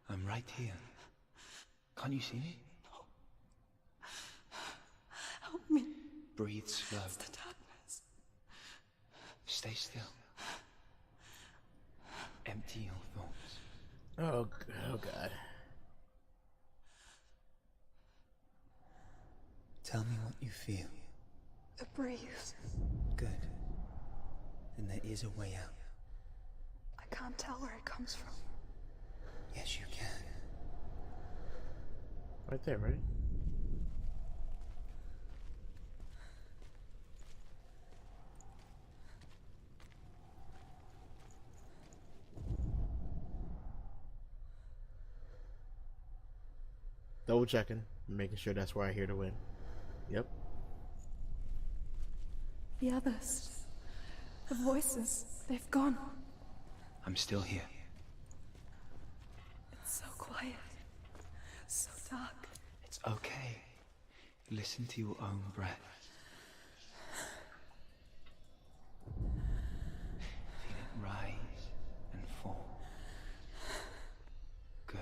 I'm right here. Can't you see me?
Help me.
Breathe slow.
It's the darkness.
Stay still. Empty your thoughts.
Oh God.
Tell me what you feel.
The breeze.
Good. Then there is a way out.
I can't tell where it comes from.
Yes, you can.
Right there, right? Double checking, making sure that's where I hear to win. Yep.
The others. The voices. They've gone.
I'm still here.
It's so quiet. So dark.
It's okay. Listen to your own breath. Feel it rise and fall. Good.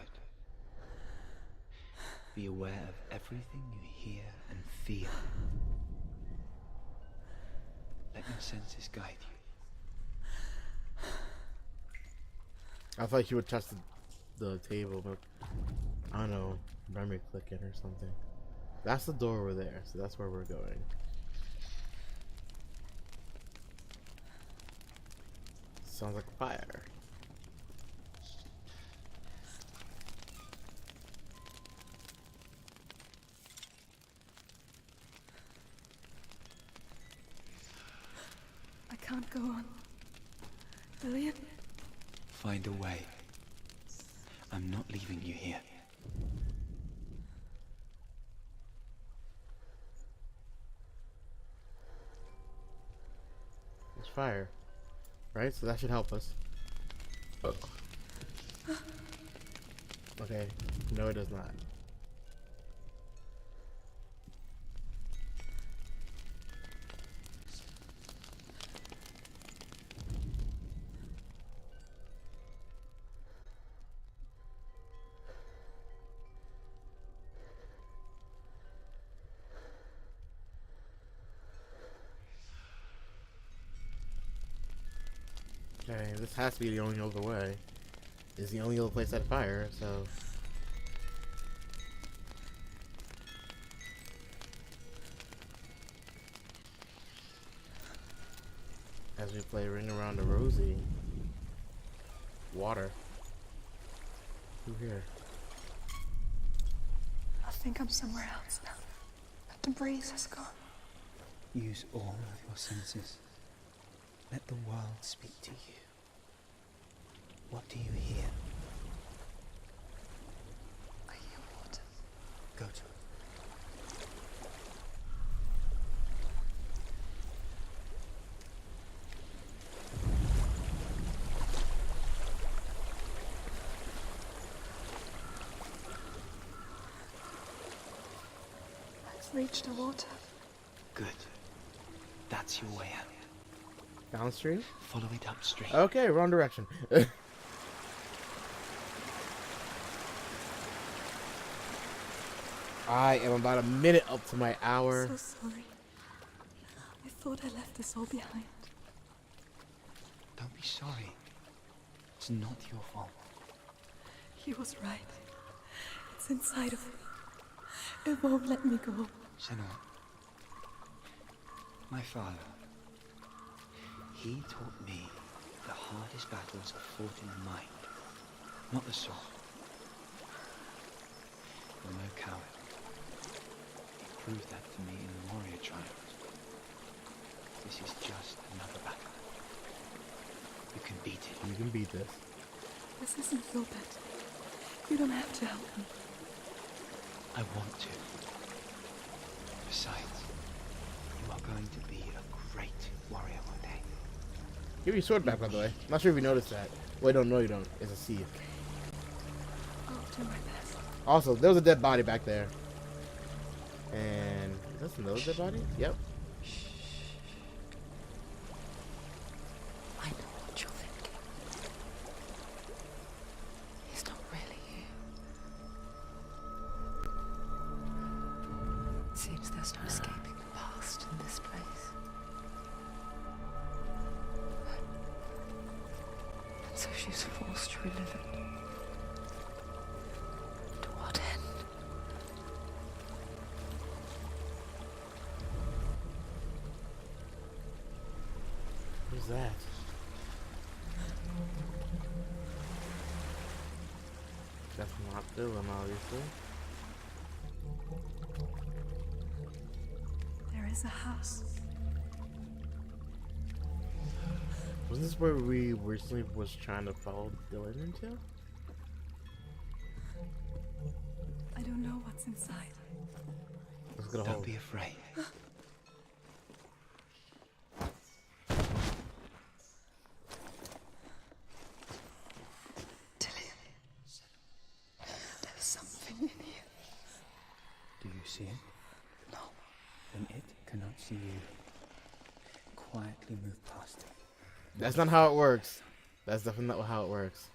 Be aware of everything you hear and feel. Let your senses guide you.
I thought you would touch the table, but I don't know, memory clicking or something. That's the door over there, so that's where we're going. Sounds like fire.
I can't go on. Lillian?
Find a way. I'm not leaving you here.
fire, right? So that should help us. Okay, no, it does not. Okay, this has to be the only other way. It's the only other place that fire, so. As we play Ring Around the Rosie. Water. Who here?
I think I'm somewhere else now. The breeze has gone.
Use all of your senses. Let the world speak to you. What do you hear?
I hear water.
Go to it.
I've reached the water.
Good. That's your way out.
Downstream?
Follow it upstream.
Okay, wrong direction. I am about a minute up to my hour.
So sorry. I thought I left this all behind.
Don't be sorry. It's not your fault.
He was right. It's inside of me. It won't let me go.
Senua, my father, he taught me the hardest battles are fought in the mind, not the sword. You're no coward. He proved that to me in the warrior trials. This is just another battle. You can beat it.
You can beat this.
This isn't your battle. You don't have to help me.
I want to. Besides, you are going to be a great warrior one day.
Give your sword back, by the way. Not sure if you noticed that. Well, I don't know you don't. It's a C.
I'll do my best.
Also, there was a dead body back there. And is this another dead body? Yep.
I know what you're thinking. He's not really here. It seems there's no escaping the past in this place. And so she's forced to relive it. To what end?
Who's that? That's not Dylan, obviously.
There is a house.
Wasn't this where we recently was trying to follow Dylan into?
I don't know what's inside.
Let's get a
Don't
hold.
be afraid.
There's something in here.
Do you see it?
No.
Then it cannot see you. Quietly move past it.
That's not how it works. That's definitely not how it works.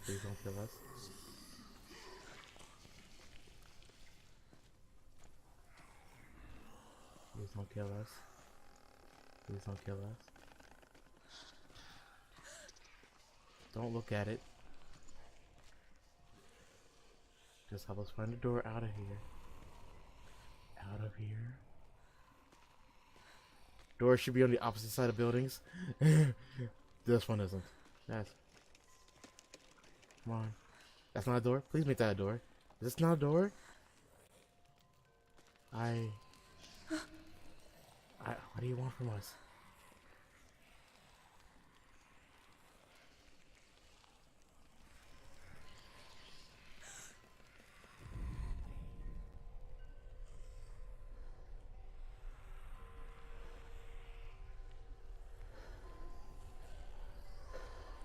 Please don't kill us. Please don't kill us. Please don't kill us. Don't look at it. Just help us find a door out of here. Out of here. Doors should be on the opposite side of buildings. This one isn't. That's. Come on. That's not a door? Please make that a door. Is this not a door? What do you want from us?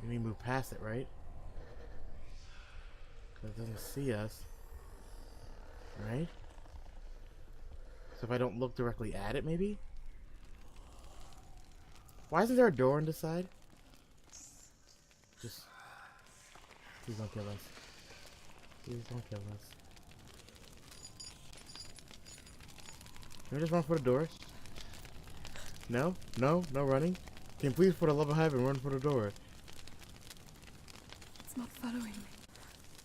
We move past it, right? Because it doesn't see us. Right? So if I don't look directly at it, maybe? Why isn't there a door on this side? Just... Please don't kill us. Please don't kill us. Can we just run for the door? No? No? No running? Can you please, for the love of heaven, run for the door?
It's not following me.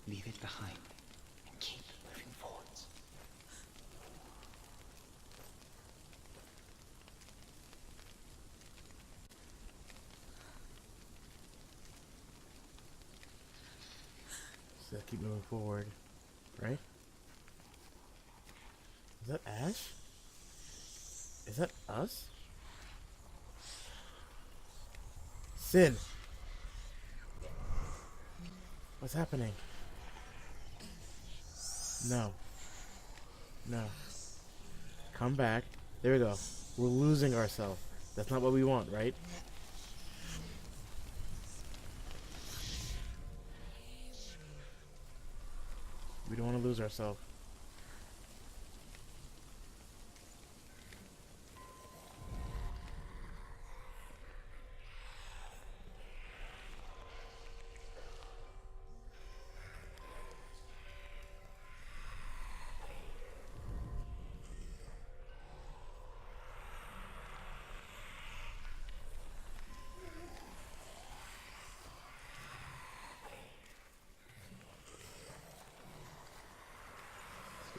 Leave it behind and keep moving forwards.
So keep moving forward. Right? Is that Ash? Is that us? Sin! What's happening? No. No. Come back. There we go. We're losing ourselves. That's not what we want, right? We don't want to lose ourselves.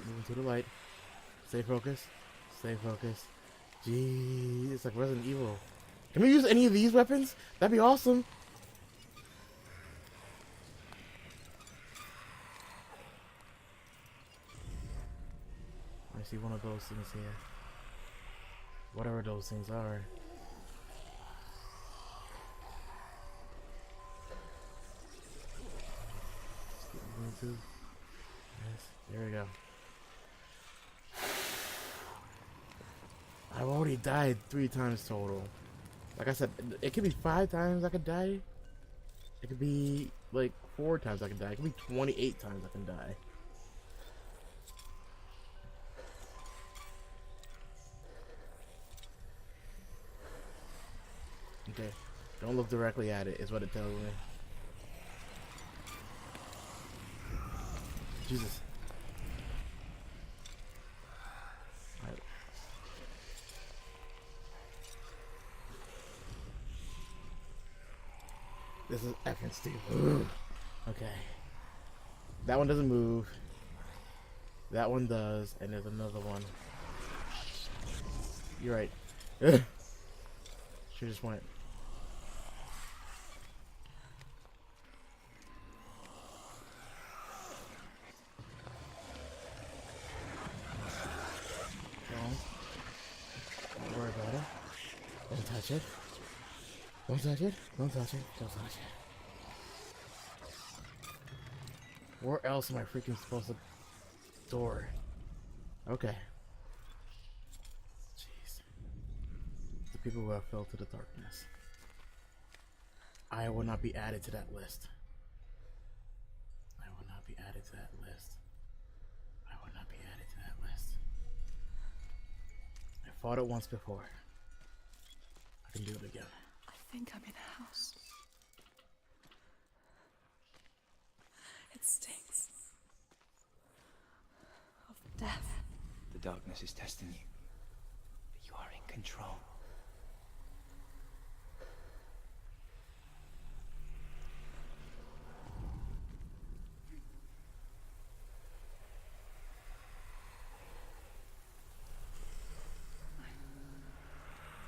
Moving to the light. Stay focused. Stay focused. Gee, it's like Resident Evil. Can we use any of these weapons? That'd be awesome. I see one of those things here. Whatever those things are. Yes, there we go. I've already died 3 times total. Like I said, it could be 5 times I could die. It could be like 4 times I could die. It could be 28 times I can die. Okay, don't look directly at it is what it tells me. Jesus. Alright. This is effing stupid. Okay. That one doesn't move. That one does, and there's another one. You're right. She just went. Don't worry about it. Don't touch it. Don't touch it. Don't touch it. Don't touch it. Where else am I freaking supposed to door? Okay. Jeez. The people who have fell to the darkness. I will not be added to that list. I will not be added to that list. I will not be added to that list. I fought it once before. I can do it again.
I think I'm in a house. It stinks of death.
The darkness is testing you, but you are in control.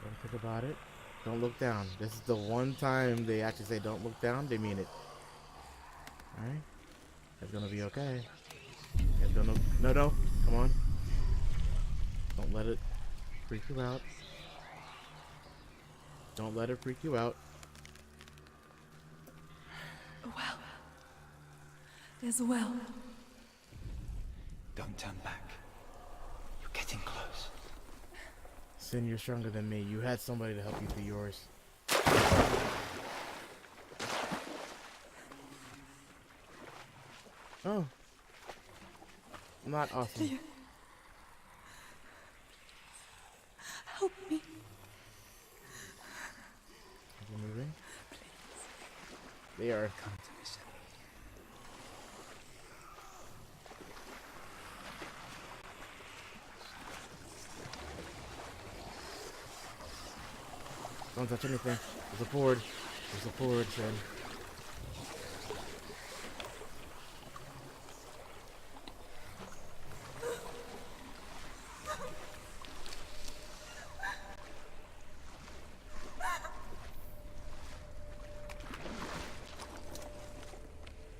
Don't think about it. Don't look down. This is the one time they actually say don't look down. They mean it. Alright? It's gonna be okay. It's gonna... No, no. Come on. Don't let it freak you out. Don't let it freak you out.
A well. There's a well.
Don't turn back. You're getting close.
Sin, you're stronger than me. You had somebody to help you through yours. Oh. Not awesome.
Dillian. Help me.
Is it moving? They are.
Come to me, son.
Don't touch anything. There's a board. There's a board, Jen.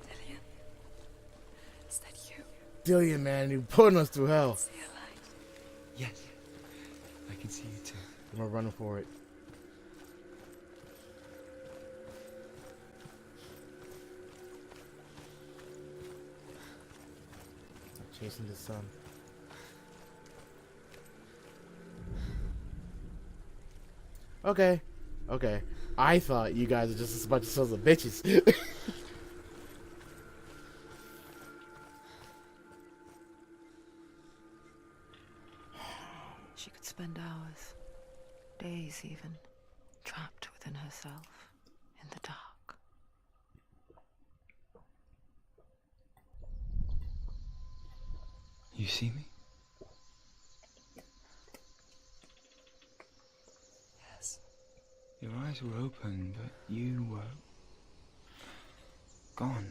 Dillian. Is that you?
Dillian, man, you're putting us through hell.
See a light.
Yes. I can see you too.
I'm running for it. I'm chasing the sun. Okay. Okay. I thought you guys are just a bunch of sons of bitches.
She could spend hours, days even, trapped within herself, in the dark.
You see me?
Yes.
Your eyes were open, but you were gone.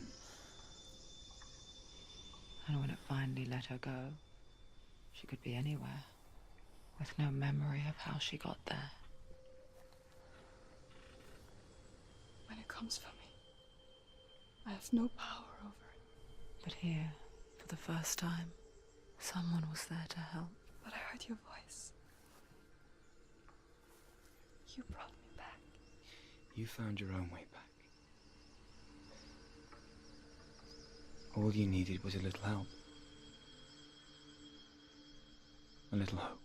And when it finally let her go, she could be anywhere, with no memory of how she got there.
When it comes for me, I have no power over it.
But here, for the first time, someone was there to help.
But I heard your voice. You brought me back.
You found your own way back. All you needed was a little help. A little hope.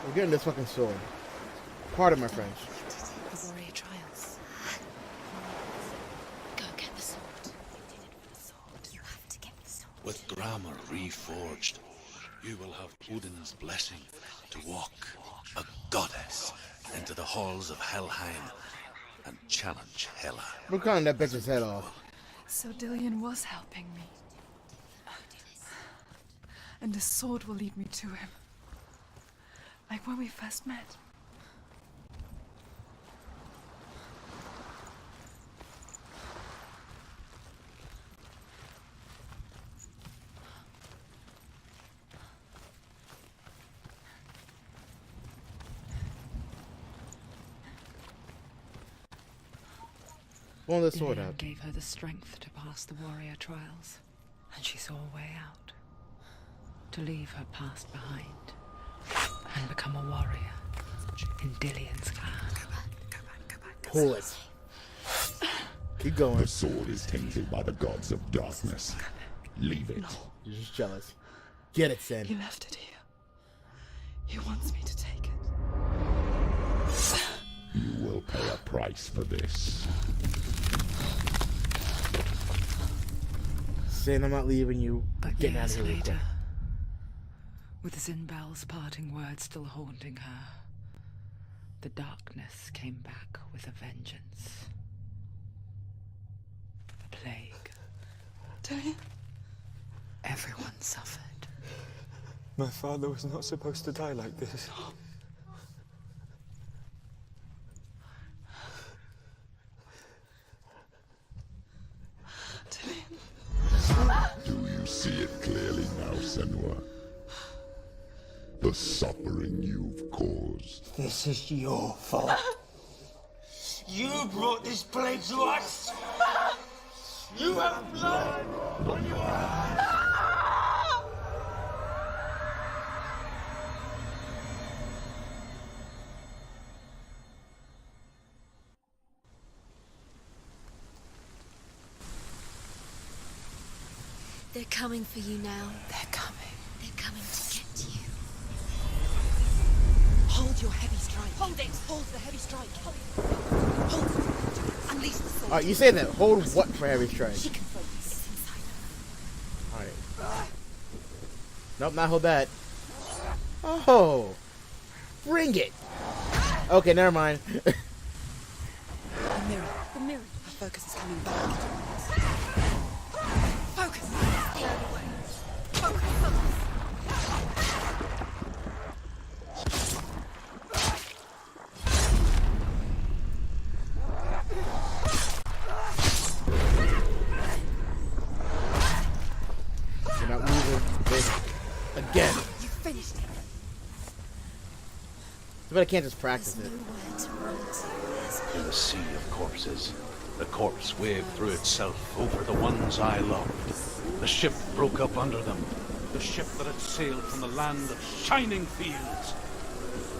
We're getting this fucking sword. Pardon my French.
The warrior trials. Go get the sword. You did it for the sword. You have to get the sword.
With grammar reforged, you will have Odin's blessing to walk, a goddess, into the halls of Helheim and challenge Hela.
We're cutting that bitch's head off.
So Dillian was helping me. And the sword will lead me to him. Like when we first met.
Pull the sword
Dillian
out.
gave her the strength to pass the warrior trials, and she saw a way out. To leave her past behind and become a warrior in Dillian's clan.
Pull it. Keep going.
The sword is tainted by the gods of darkness. Leave it.
You're just jealous. Get it, Sen.
He left it here. He wants me to take it.
You will pay a price for this.
Sen, I'm not leaving you.
But
Get out of
years
here real quick.
later, with Zinbel's parting words still haunting her, the darkness came back with a vengeance. A plague.
Dillian?
Everyone suffered.
My father was not supposed to die like this.
Do you see it clearly now, Senua? The suffering you've caused.
This is your fault. You brought this plague to us. You have blood on your hands.
They're coming for you now.
They're coming.
They're coming to get you.
Hold your heavy strike. Hold it. Hold the heavy strike. Hold it. Unleash the sword.
You say that. Hold what for heavy strike?
She can focus. It's inside her.
Alright. Nope, not hold that. Oh. Bring it. Okay, never mind.
The mirror. The mirror. Our focus is coming back. Focus. Focus.
You're not moving this again.
You finished it.
But I can't just practice it.
In a sea of corpses, the corpse waved through itself over the ones I loved. The ship broke up under them. The ship that had sailed from the land of shining fields.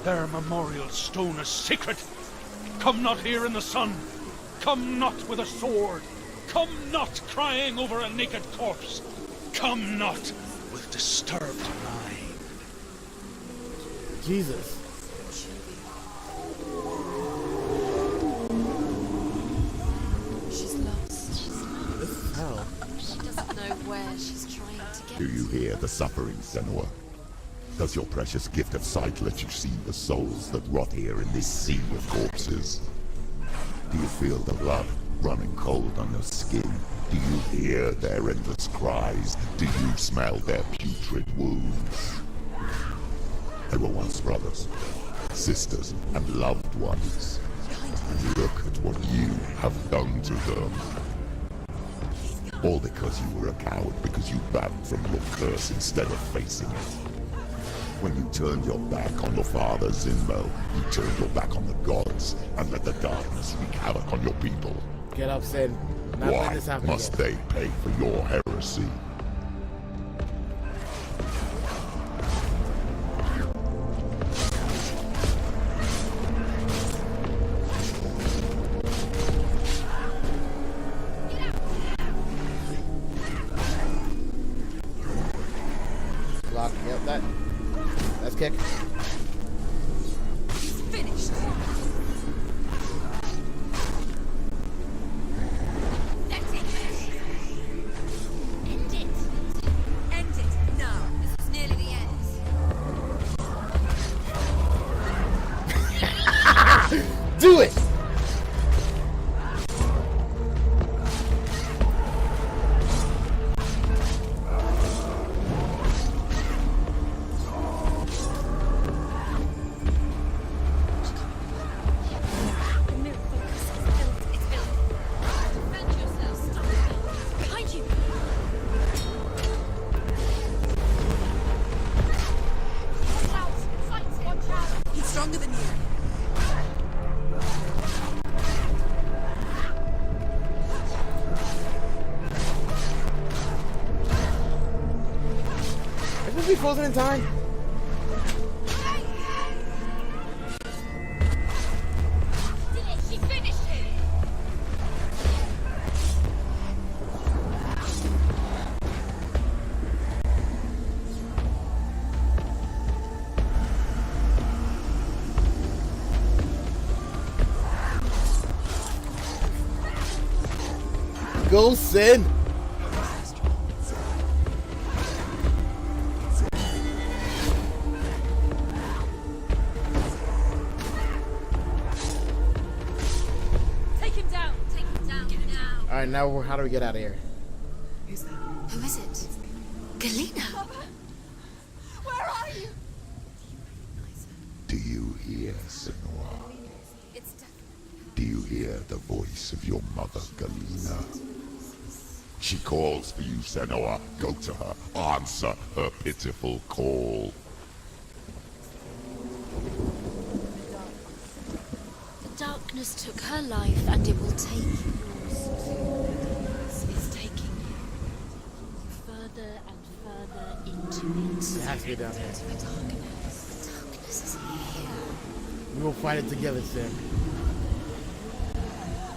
Their memorial stone is sacred. Come not here in the sun. Come not with a sword. Come not crying over a naked corpse. Come not with disturbed mind.
Jesus.
She's lost. She's lost.
This is hell.
She doesn't know where she's trying to get
Do you hear the suffering, Senua? Does your precious gift of sight let you see the souls that rot here in this sea of corpses? Do you feel the blood running cold on your skin? Do you hear their endless cries? Do you smell their putrid wounds? They were once brothers, sisters, and loved ones. And look at what you have done to them. All because you were a coward, because you backed from your curse instead of facing it. When you turned your back on your father, Zinmo, you turned your back on the gods and let the darkness wreak havoc on your people.
Get up, Sin. Not let
Why
this happen
must
again.
they pay for your heresy?
Block. Yep, that's kick.
Finished. That's it. End it. End it. No. This is nearly the end.
Do it!
The mirror focus is built. It's built. Defend yourself. Stop it. Behind you. Watch out. Fight. Watch out. He's stronger than you.
Is this be frozen in time?
Did it. She finished it.
Go, Sin!
Take him down. Take him down. Get him down.
Alright, now how do we get out of here?
Who's that?
Who is it? Galena.
Where are you?
Do you hear, Senua?
It's definitely.
Do you hear the voice of your mother, Galena? She calls for you, Senua. Go to her. Answer her pitiful call.
The darkness took her life, and it will take yours too. It's taking you further and further into it.
It has to be down here.
The darkness. The darkness is here.
We will fight it together, Sin.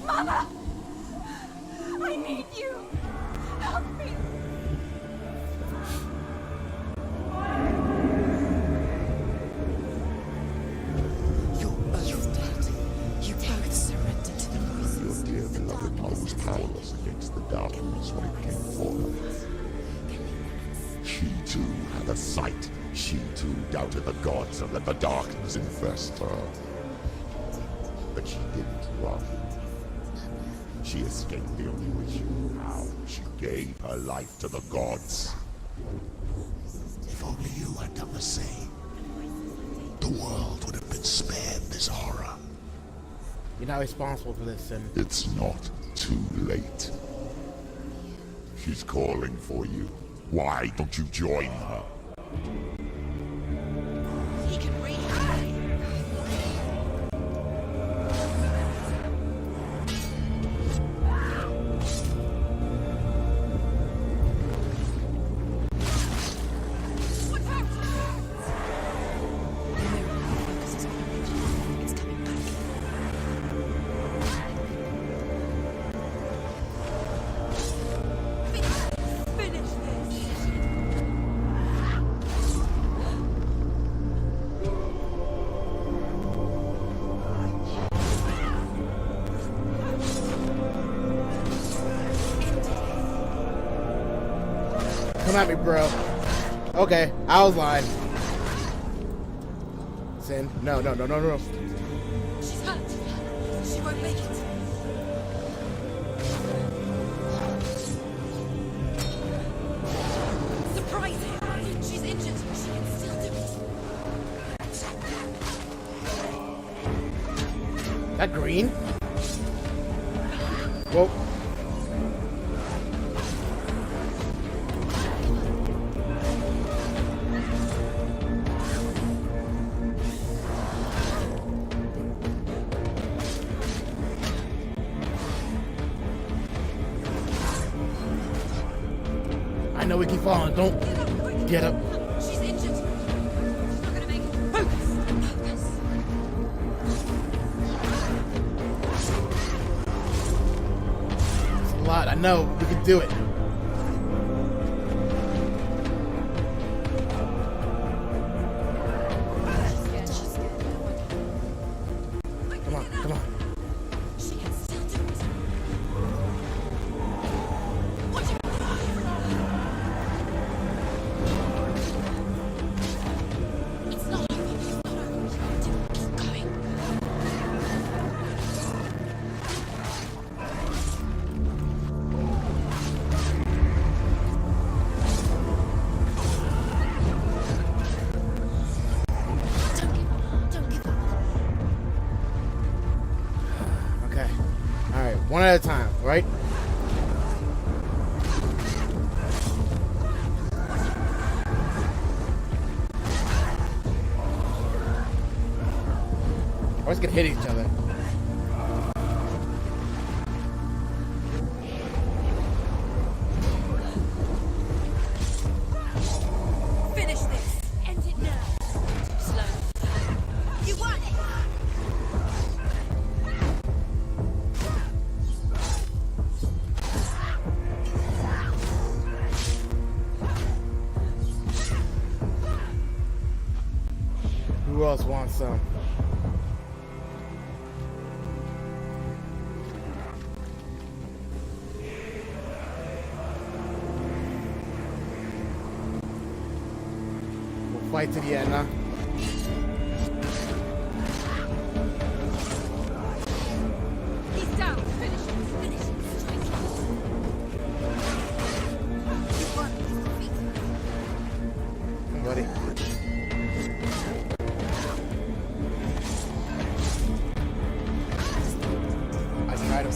Mama! I need you! Help me!
against the darkness when it came for her. She too had a sight. She too doubted the gods and let the darkness infest her. But she didn't run. She escaped the only way she knew how. She gave her life to the gods. If only you had done the same, the world would have been spared this horror.
You're not responsible for this, Sin.
It's not too late. She's calling for you. Why don't you join her?
He can read.
Come at me, bro. Okay, I was lying. Sin. No.
She's hurt. She won't make it. Surprise him. She's injured. She can still do it.
That green? Whoa. I know we keep falling. Don't get up.
She's injured. She's not gonna make it. Focus.
It's a lot. I know. We can do it. Come on.
She can still do it. It's not over. It's not over. Keep going. Don't give up.
Okay. Alright, one at a time, right? We're just gonna hit each other.
Finish this. End it now. Slow. You won it.
Who else wants some? We'll fight to the end, huh?
He's down. Finish it. Finish it. Strike it. You won. He's defeated.
Come, buddy. I tried to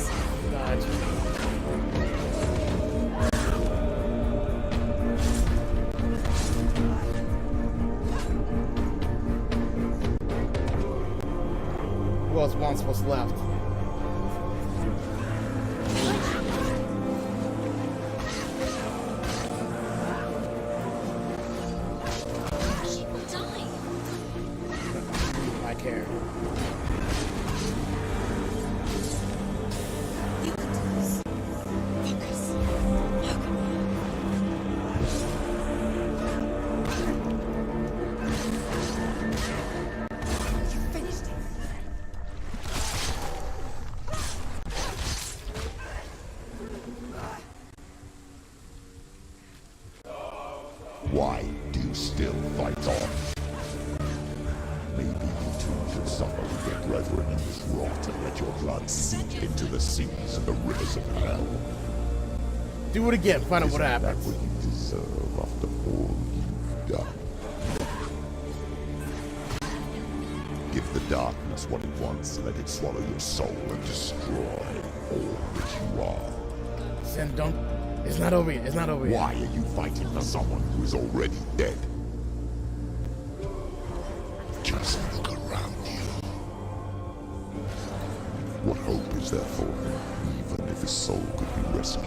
dodge. Who else wants what's left?
She will die.
I care.
You can do this. Focus. How can you finished it?
Why do you still fight on? Maybe you too should suffer with your brethren in this rot and let your blood seep into the seas and the rivers of hell.
Do it again, find out what
Isn't that
happens.
what you deserve after all you've done? Give the darkness what it wants, let it swallow your soul and destroy all that you are.
Sin, don't. It's not over yet. It's not over yet.
Why are you fighting for someone who is already dead? Just look around you. What hope is there for him, even if his soul could be rescued?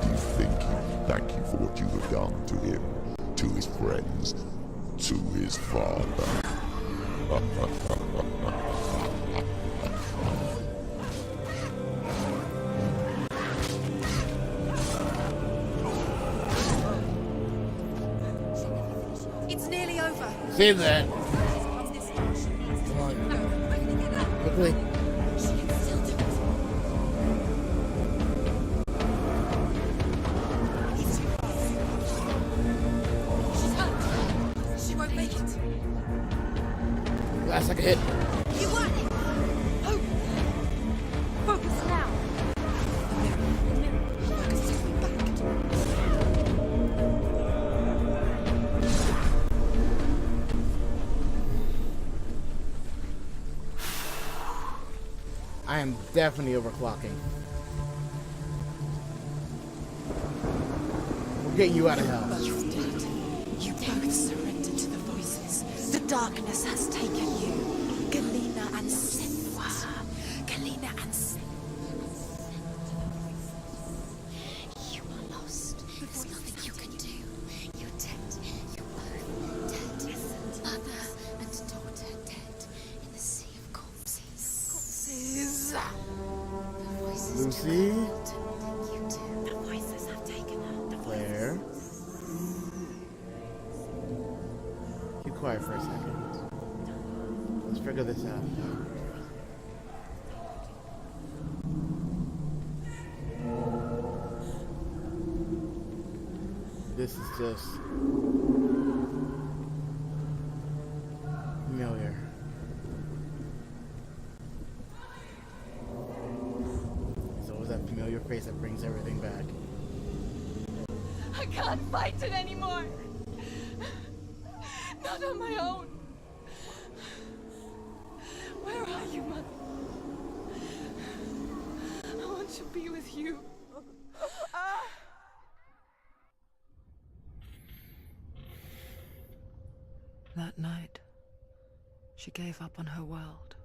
Do you think he will thank you for what you have done to him, to his friends, to his father?
It's nearly over.
Save that. Come on. Quickly.
She's hurt. She won't make it.
Last second hit.
You won it. Hope. Focus now. Focus is coming back.
I am definitely overclocking. We're getting you out of hell.
You've died. You both surrendered to the voices. The darkness has taken you. Galena and Senua. Galena and Senua. You are lost. There's nothing you can do. You're dead. You're both dead. Mother and daughter dead in the sea of corpses. The voices
Lucy?
you two. The voices have taken her. The
Claire? Keep quiet for a second. Let's figure this out. This is just familiar. It's always that familiar face that brings everything back.
I can't fight it anymore. Not on my own. Where are you, Mother? I want to be with you.
That night, she gave up on her world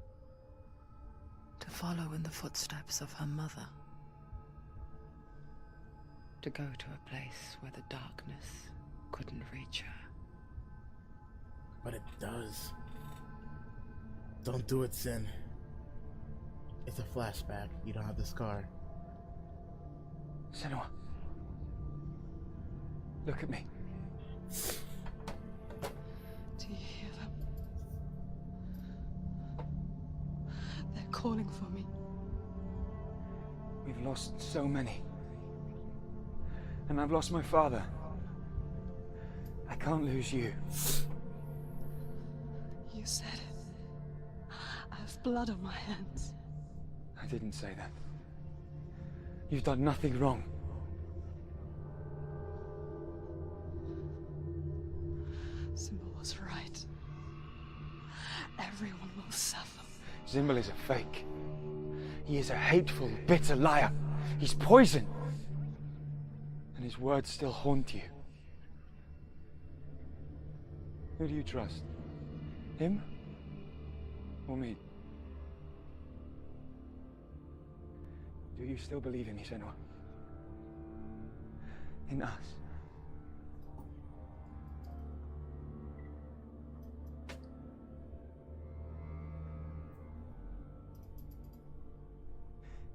to follow in the footsteps of her mother, to go to a place where the darkness couldn't reach her.
But it does. Don't do it, Sin. It's a flashback. You don't have the scar.
Senua. Look at me.
Do you hear them? They're calling for me.
We've lost so many. And I've lost my father. I can't lose you.
You said it. I have blood on my hands.
I didn't say that. You've done nothing wrong.
Simba was right. Everyone will suffer.
Zimbel is a fake. He is a hateful, bitter liar. He's poison. And his words still haunt you. Who do you trust? Him? Or me? Do you still believe in me, Senua? In us?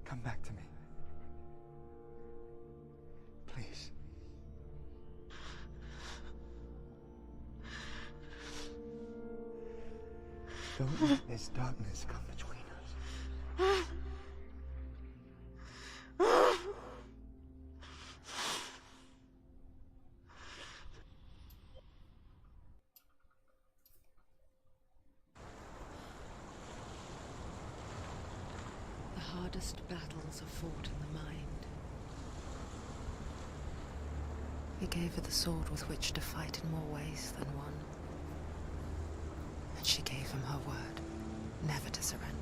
Come back to me. Please. Don't let this darkness come between us.
hardest battles are fought in the mind. He gave her the sword with which to fight in more ways than one. And she gave him her word, never to surrender.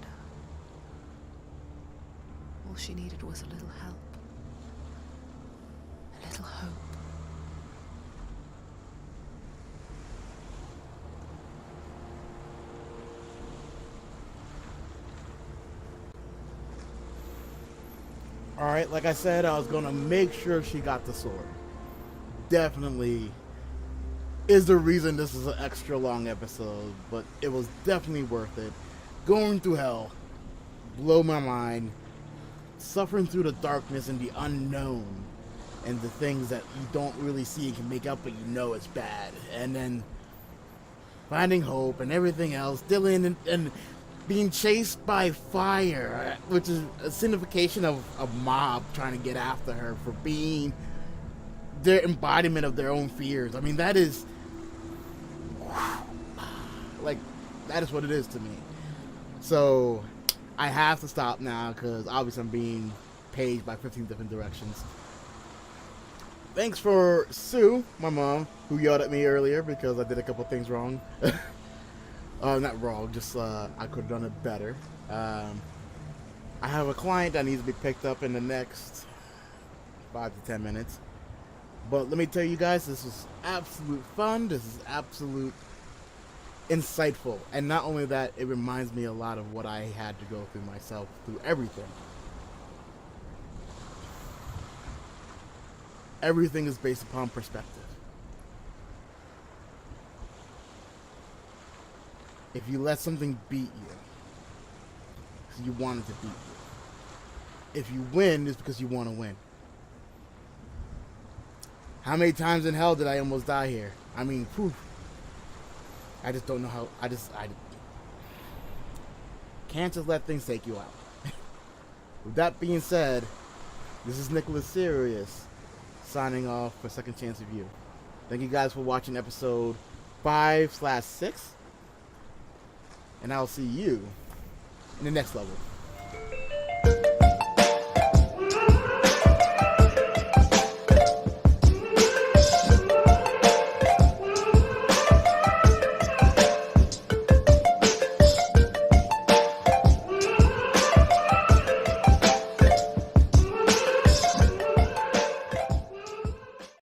All she needed was a little help. A little hope.
Alright, like I said, I was gonna make sure she got the sword. Definitely is the reason this is an extra long episode, but it was definitely worth it. Going through hell, blow my mind, suffering through the darkness and the unknown, and the things that you don't really see and can make up, but you know it's bad, and then finding hope and everything else, dealing and being chased by fire, which is a signification of a mob trying to get after her for being their embodiment of their own fears. I mean, that is like, that is what it is to me. So I have to stop now because obviously I'm being paged by 15 different directions. Thanks for Sue, my mom, who yelled at me earlier because I did a couple things wrong. Not wrong, just I could have done it better. I have a client that needs to be picked up in the next 5 to 10 minutes. But let me tell you guys, this is absolute fun. This is absolute insightful. And not only that, it reminds me a lot of what I had to go through myself, through everything. Everything is based upon perspective. If you let something beat you, because you want it to beat you. If you win, it's because you want to win. How many times in hell did I almost die here? I mean, whew. I just don't know how. I can't just let things take you out. With that being said, this is Nicholas Sirius signing off for Second Chance Review. Thank you guys for watching episode 5/6. And I'll see you in the next level.